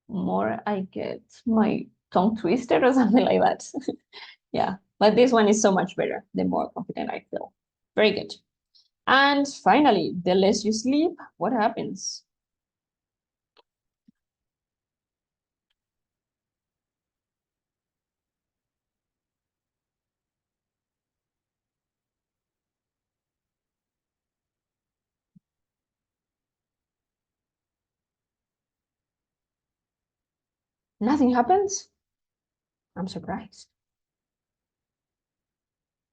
more I get my tongue twisted or something like that. Yeah, but this one is so much better, the more confident I feel. Very good. And finally, the less you sleep, what happens? Nothing happens? I'm surprised.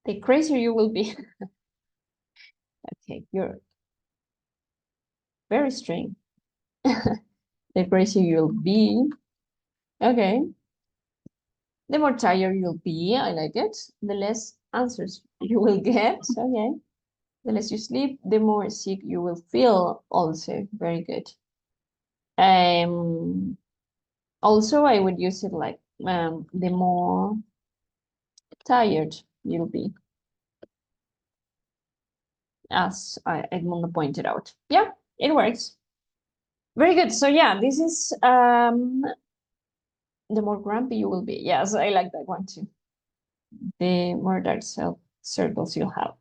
The crazier you will be. Okay, you're very strange. The crazier you'll be. Okay. The more tired you'll be, I like it. The less answers you will get. Okay. The less you sleep, the more sick you will feel also. Very good. Also, I would use it like the more tired you'll be, as Edmundo pointed out. Yeah, it works. Very good. So yeah, this is the more grumpy you will be. Yes, I like that one too. The more dark circles you'll have.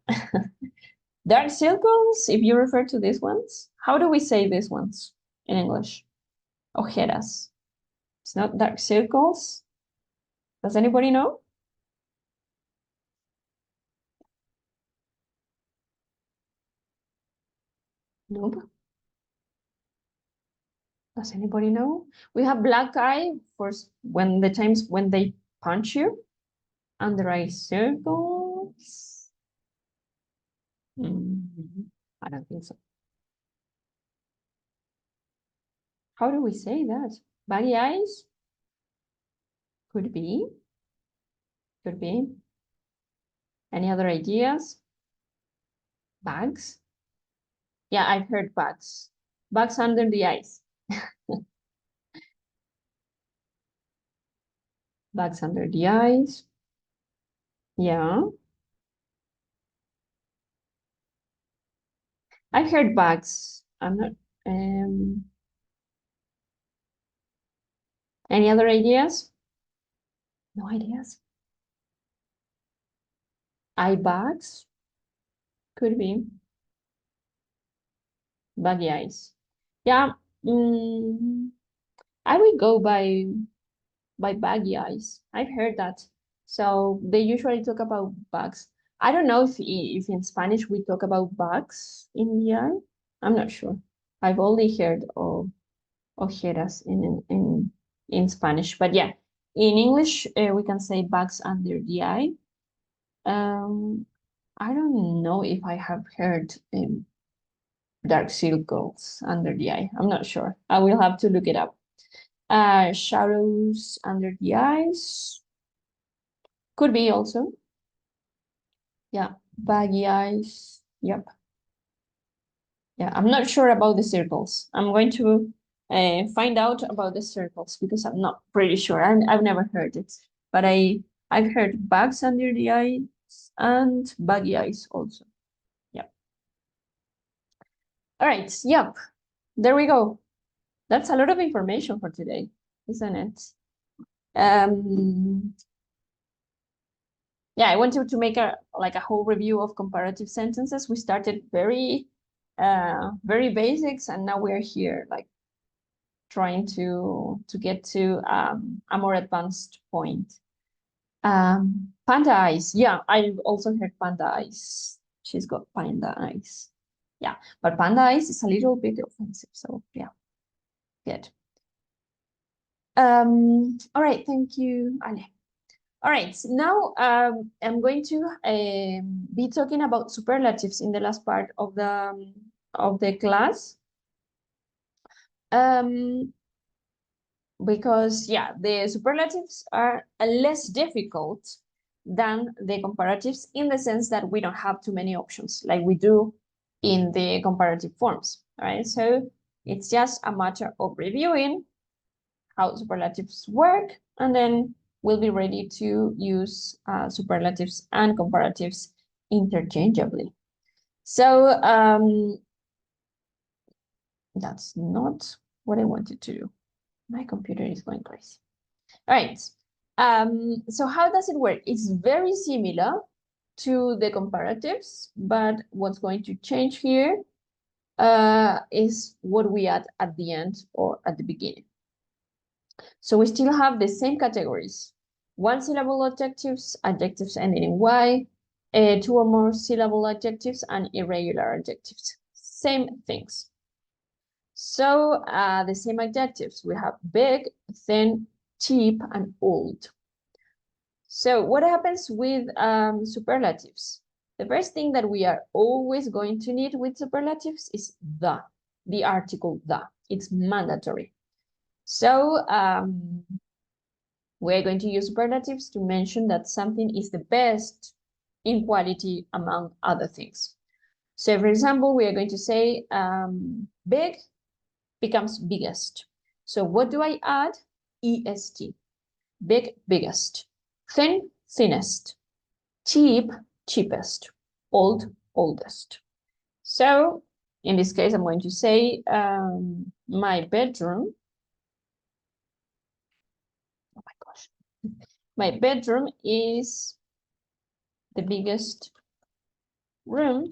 Dark circles, if you refer to these ones, how do we say these ones in English? Ojeras. It's not dark circles. Does anybody know? Nope. Does anybody know? We have black eye for when the times when they punch you. Under eye circles. I don't think so. How do we say that? Baggy eyes? Could be. Could be. Any other ideas? Bags? Yeah, I've heard bags. Bags under the eyes. Bags under the eyes. Yeah. I've heard bags. I'm not. Any other ideas? No ideas. Eye bags? Could be. Baggy eyes. Yeah. I would go by baggy eyes. I've heard that. So they usually talk about bugs. I don't know if in Spanish we talk about bugs in the eye. I'm not sure. I've only heard of ojeras in Spanish, but yeah, in English we can say bugs under the eye. I don't know if I have heard dark circles under the eye. I'm not sure. I will have to look it up. Shadows under the eyes. Could be also. Yeah, baggy eyes. Yep. Yeah, I'm not sure about the circles. I'm going to find out about the circles because I'm not pretty sure. I've never heard it, but I've heard bags under the eyes and baggy eyes also. Yep. All right. Yep. There we go. That's a lot of information for today, isn't it? Yeah, I wanted to make a whole review of comparative sentences. We started very basics, and now we're here like trying to get to a more advanced point. Panda eyes. Yeah, I've also heard panda eyes. She's got panda eyes. Yeah, but panda eyes is a little bit offensive. So yeah, good. All right, thank you, Ale. All right, so now I'm going to be talking about superlatives in the last part of the class. Because yeah, the superlatives are less difficult than the comparatives in the sense that we don't have too many options like we do in the comparative forms. All right, so it's just a matter of reviewing how superlatives work, and then we'll be ready to use superlatives and comparatives interchangeably. So that's not what I wanted to do. My computer is going crazy. All right. So how does it work? It's very similar to the comparatives, but what's going to change here is what we add at the end or at the beginning. So we still have the same categories: one-syllable adjectives, adjectives ending in Y, two or more syllable adjectives, and irregular adjectives. Same things. So the same adjectives. We have big, thin, cheap, and old. So what happens with superlatives? The first thing that we are always going to need with superlatives is the article the. It's mandatory. So we're going to use superlatives to mention that something is the best in quality among other things. So for example, we are going to say big becomes biggest. So what do I add? EST. Big, biggest. Thin, thinnest. Cheap, cheapest. Old, oldest. So in this case, I'm going to say my bedroom. Oh my gosh. My bedroom is the biggest room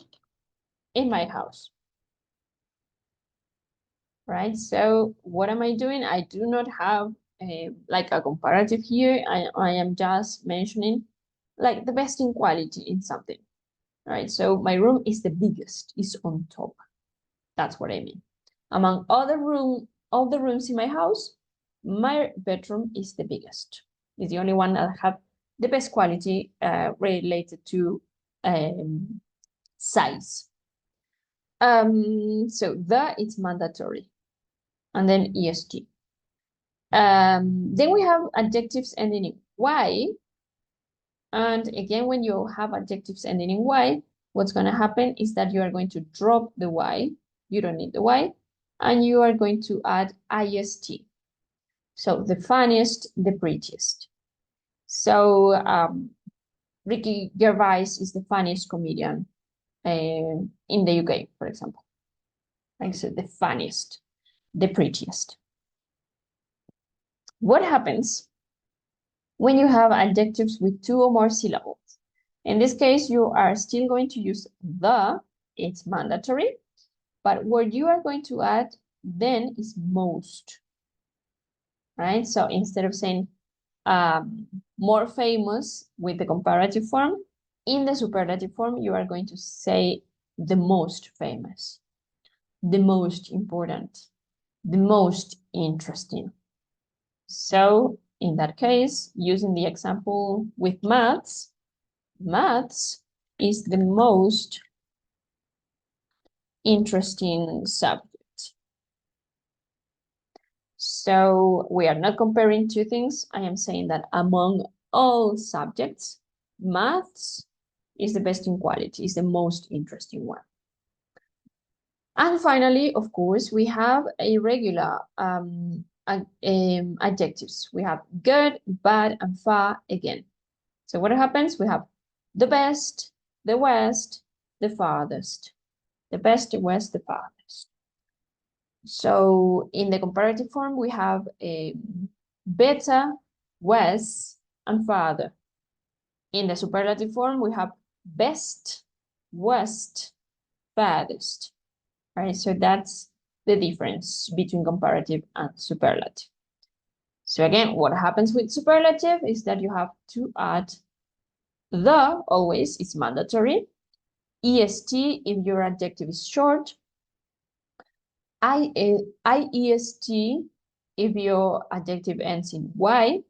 in my house. Right? So what am I doing? I do not have like a comparative here. I am just mentioning like the best in quality in something. Right? So my room is the biggest, is on top. That's what I mean. Among all the rooms in my house, my bedroom is the biggest. It's the only one that have the best quality related to size. So it's mandatory. And then EST. Then we have adjectives ending in Y. And again, when you have adjectives ending in Y, what's going to happen is that you are going to drop the Y. You don't need the Y. And you are going to add IST. So the funniest, the prettiest. So Ricky Gervais is the funniest comedian in the UK, for example. Like I said, the funniest, the prettiest. What happens when you have adjectives with two or more syllables? In this case, you are still going to use the, it's mandatory, but what you are going to add then is most, right? So instead of saying more famous with the comparative form, in the superlative form, you are going to say the most famous, the most important, the most interesting. So in that case, using the example with maths is the most interesting subject. So we are not comparing two things. I am saying that among all subjects, maths is the best in quality, is the most interesting one. And finally, of course, we have irregular adjectives. We have good, bad, and far again. So what happens? We have the best, the worst, the farthest. The best, the worst, the farthest. So in the comparative form, we have a better, worse, and farther. In the superlative form, we have best, worst, farthest. Right, so that's the difference between comparative and superlative. So again, what happens with superlative is that you have to add the, always, it's mandatory. EST if your adjective is short. IEST if your adjective ends in Y.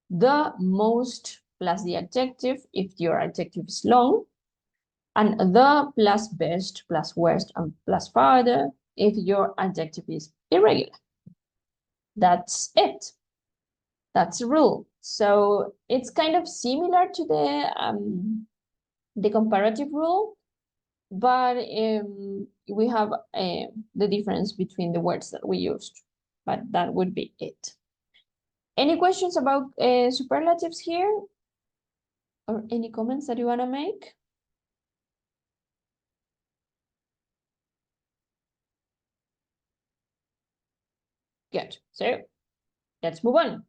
The most plus the adjective if your adjective is long. And the plus best plus worst and plus farther if your adjective is irregular. That's it. That's the rule. So it's kind of similar to the comparative rule, but we have the difference between the words that we used, but that would be it. Any questions about superlatives here? Or any comments that you want to make? Good. So let's move on.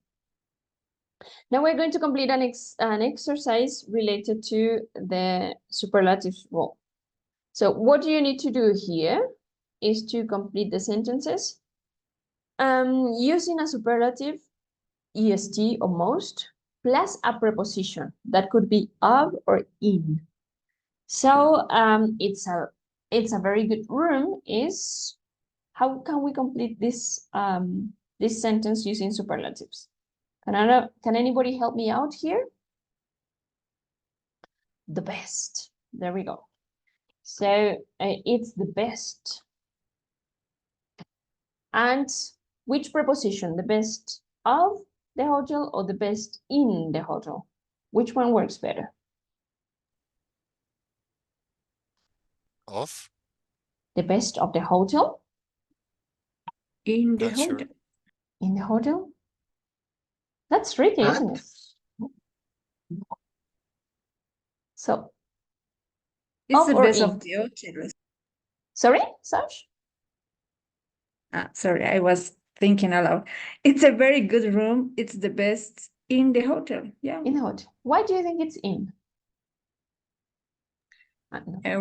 Now we're going to complete an exercise related to the superlatives rule. So what you need to do here is to complete the sentences using a superlative, EST or most, plus a preposition that could be of or in. So it's a very good room is how can we complete this this sentence using superlatives? Can anybody help me out here? The best. There we go. So it's the best. And which preposition? The best of the hotel or the best in the hotel? Which one works better? Of? The best of the hotel? In the Not sure. hotel. In the hotel? That's tricky, isn't it? So, It's of the or best in? of the hotel. Sorry, Sash? Sorry, I was thinking aloud. It's a very good room. It's the best in the hotel. Yeah. In the hotel. Why do you think it's in?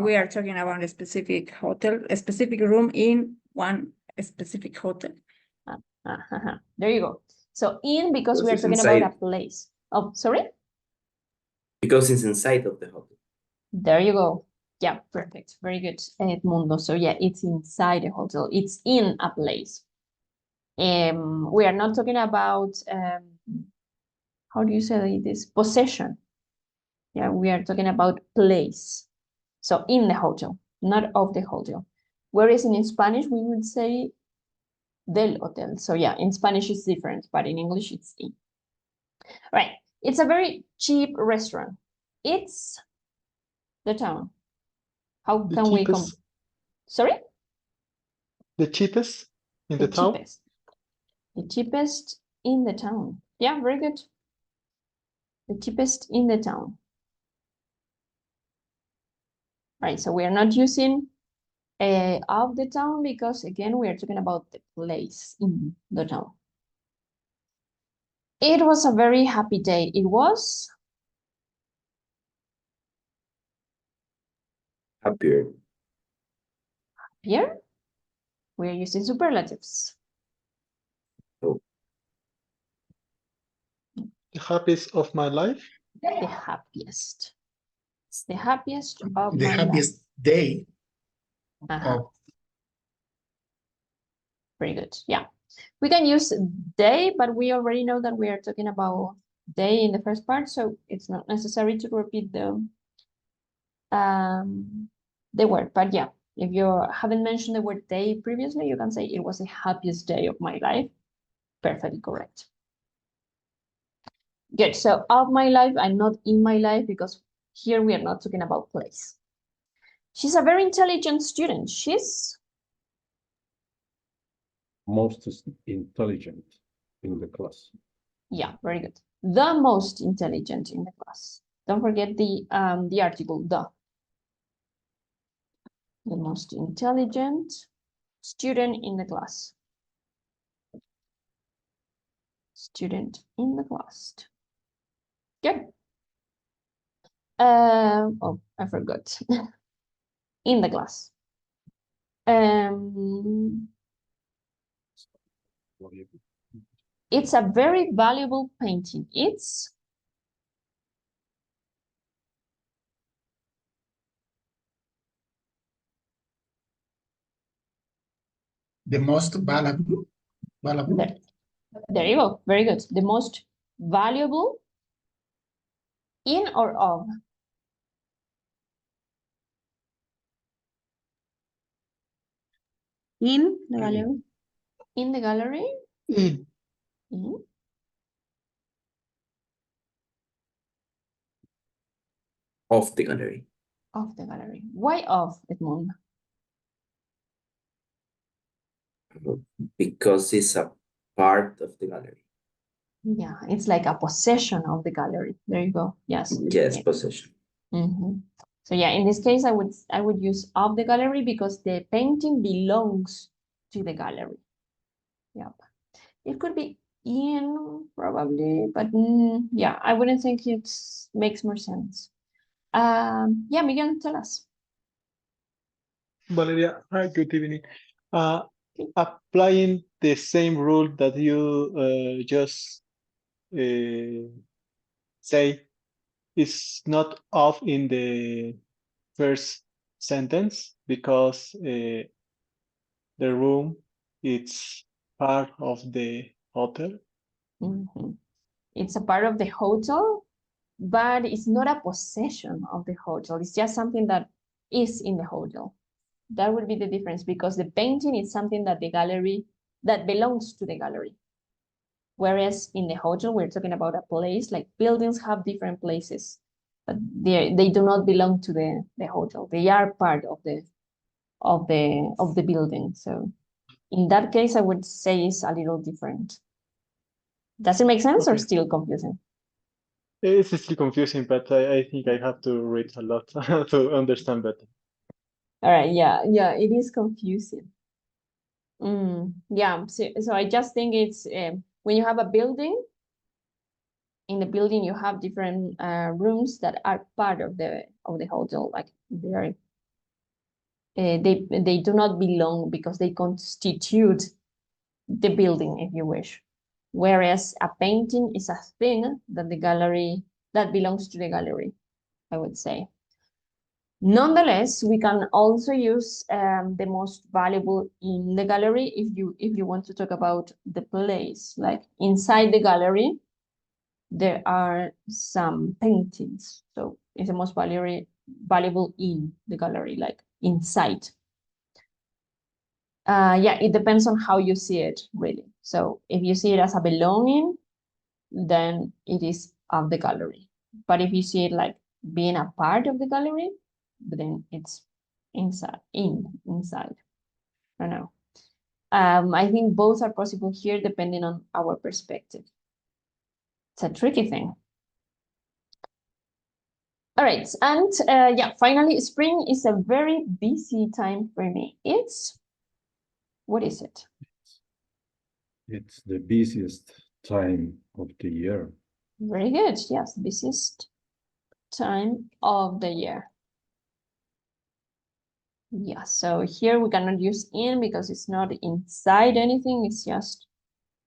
We are talking about a specific hotel, a specific room in one specific hotel. There you go. So in because we are it's talking about a inside. place. Oh, sorry? Because it's inside of the hotel. There you go. Yeah, perfect. Very good, Edmundo. So yeah, it's inside a hotel. It's in a place. We are not talking about, how do you say this? Possession. Yeah, we are talking about place. So in the hotel, not of the hotel. Whereas in Spanish, we would say del hotel. So yeah, in Spanish it's different, but in English it's in. Right. It's a very cheap restaurant. It's the town. How The can we come? cheapest, Sorry? the cheapest in The the town. cheapest. The cheapest in the town. Yeah, very good. The cheapest in the town. Right, so we are not using of the town because again, we are talking about the place in the town. It was a very happy day. It was Happier. happier. We are using superlatives. The happiest of my life. The happiest. The happiest of The my happiest day life. of Very good. Yeah. We can use day, but we already know that we are talking about day in the first part, so it's not necessary to repeat the word. But yeah, if you haven't mentioned the word day previously, you can say it was the happiest day of my life. Perfectly correct. Good. So of my life and not in my life, because here we are not talking about place. She's a very intelligent student. She's Most intelligent in the class. yeah, very good. The most intelligent in the class. Don't forget the article the. The most intelligent student in the class. Student in the class. Good. Oh, I forgot. In the class. It's a very valuable painting. It's The most valuable. there you go. Very good. The most valuable in or of. In the gallery. In the gallery. In. In. Of the gallery. Of the gallery. Why of, Edmund? Because it's a part of the gallery. Yeah, it's like a possession of the gallery. There you go. Yes. Yes, Yeah. possession. So yeah, in this case, I would use of the gallery because the painting belongs to the gallery. Yep. It could be in probably, but yeah, I wouldn't think it makes more sense. Yeah, Miguel, tell us. Valeria, hi, good evening. Applying the same rule that you just say is not off in the first sentence because the room it's part of the hotel. It's a part of the hotel, but it's not a possession of the hotel. It's just something that is in the hotel. That would be the difference because the painting is something that that belongs to the gallery. Whereas in the hotel, we're talking about a place, like buildings have different places, but they do not belong to the hotel. They are part of the building. So in that case, I would say it's a little different. Does it make sense or still confusing? It's still confusing, but I think I have to read a lot to understand better. All right, yeah, it is confusing. Yeah, so I just think it's when you have a building, in the building you have different rooms that are part of the hotel, like they do not belong because they constitute the building, if you wish. Whereas a painting is a thing that belongs to the gallery, I would say. Nonetheless, we can also use the most valuable in the gallery if you want to talk about the place. Like inside the gallery, there are some paintings. So it's the most valuable in the gallery, like inside. Yeah, it depends on how you see it, really. So if you see it as a belonging, then it is of the gallery. But if you see it like being a part of the gallery, then it's inside. I don't know. I think both are possible here depending on our perspective. It's a tricky thing. All right, and yeah, finally, spring is a very busy time for me. What is it? It's the busiest time of the year. Very good. Yes, busiest time of the year. Yeah, so here we cannot use in because it's not inside anything. It's just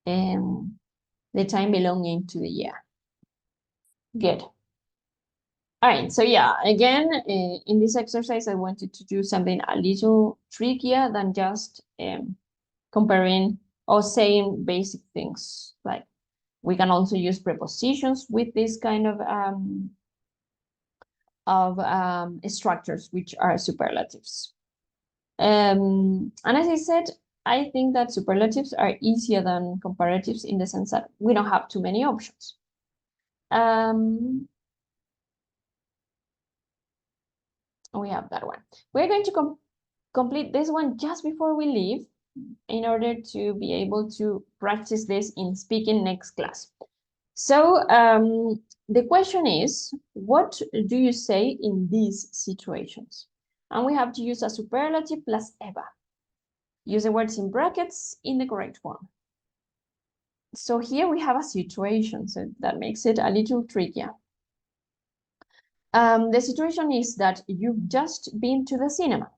the time belonging to the year. Good. All right, so yeah, again, in this exercise, I wanted to do something a little trickier than just comparing or saying basic things. Like we can also use prepositions with this kind of structures, which are superlatives. And as I said, I think that superlatives are easier than comparatives in the sense that we don't have too many options. We have that one. We're going to complete this one just before we leave in order to be able to practice this in speaking next class. So the question is, what do you say in these situations? And we have to use a superlative plus ever. Use the words in brackets in the correct form. So here we have a situation, so that makes it a little trickier. The situation is that you've just been to the cinema.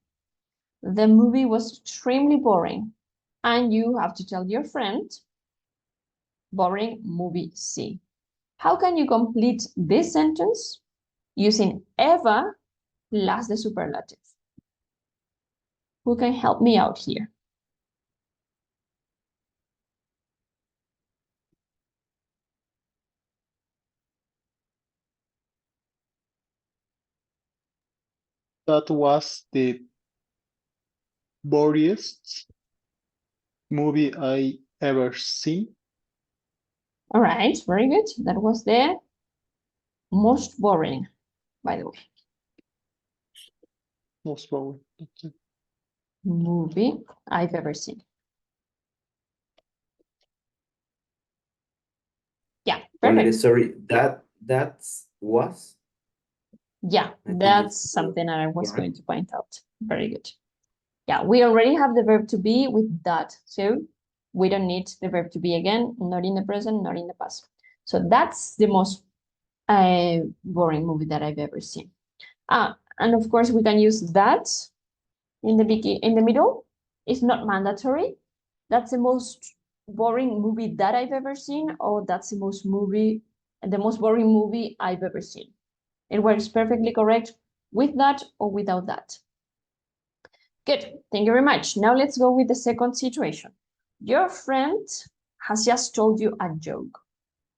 The movie was extremely boring, and you have to tell your friend, boring movie C. How can you complete this sentence? Using ever plus the superlative. Who can help me out here? That was the boringest movie I ever seen. All right, very good. That was the most boring, by the way. Most boring. That's it. Movie I've ever seen. Yeah, perfect. Sorry, that was. Yeah, I think that's it's something I was correct. going to point out. Very good. Yeah, we already have the verb to be with that. So we don't need the verb to be again, not in the present, not in the past. So that's the most boring movie that I've ever seen. And of course we can use that in the middle. It's not mandatory. That's the most boring movie that I've ever seen, or that's the most boring movie I've ever seen. It works perfectly correct with that or without that. Good, thank you very much. Now let's go with the second situation. Your friend has just told you a joke,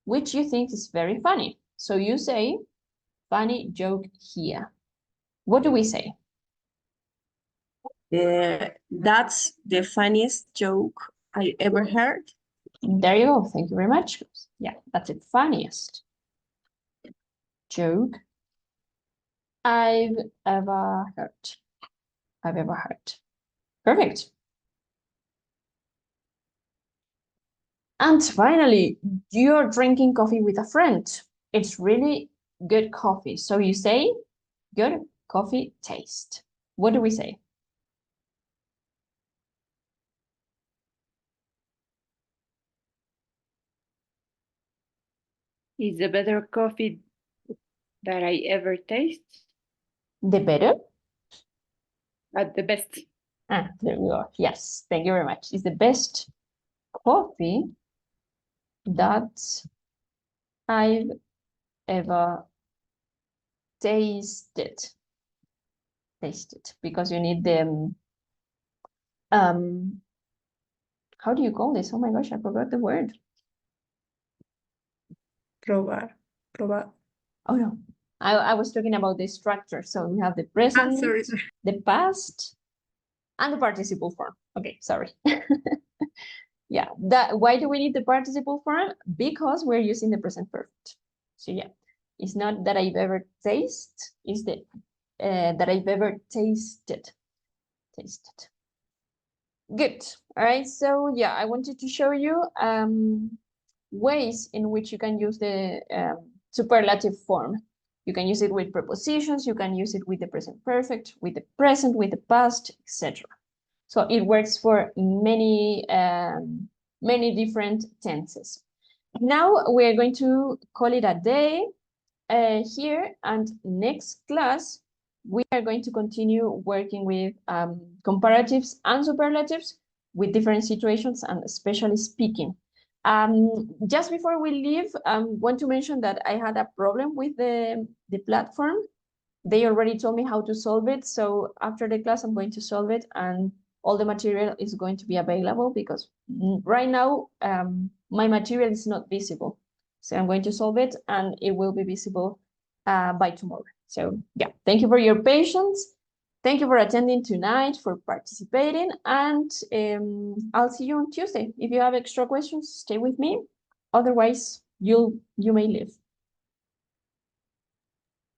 which you think is very funny. So you say, funny joke here. What do we say? That's the funniest joke I ever heard. There you go, thank you very much. Yeah, that's the funniest joke I've ever heard. Perfect. And finally, you're drinking coffee with a friend. It's really good coffee. So you say, good coffee taste. What do we say? Is the better coffee that I ever taste? The better? At the best. There we go. Yes, thank you very much. It's the best coffee that I've ever tasted. Because you need the how do you call this? Oh my gosh, I forgot the word. Probar. Oh no, I was talking about the structure. So we have the present, Sorry. the past, and the participle form. Okay, sorry. Yeah, why do we need the participle form? Because we're using the present perfect. So yeah, it's not that I've ever tasted, it's the that I've ever tasted. Good. All right, so yeah, I wanted to show you ways in which you can use the superlative form. You can use it with prepositions, you can use it with the present perfect, with the present, with the past, etc. So it works for many different tenses. Now we're going to call it a day here, and next class we are going to continue working with comparatives and superlatives with different situations and especially speaking. Just before we leave, want to mention that I had a problem with the platform. They already told me how to solve it. So after the class, I'm going to solve it, and all the material is going to be available because right now my material is not visible. So I'm going to solve it and it will be visible by tomorrow. So yeah, thank you for your patience. Thank you for attending tonight, for participating, and I'll see you on Tuesday. If you have extra questions, stay with me. Otherwise, you may leave.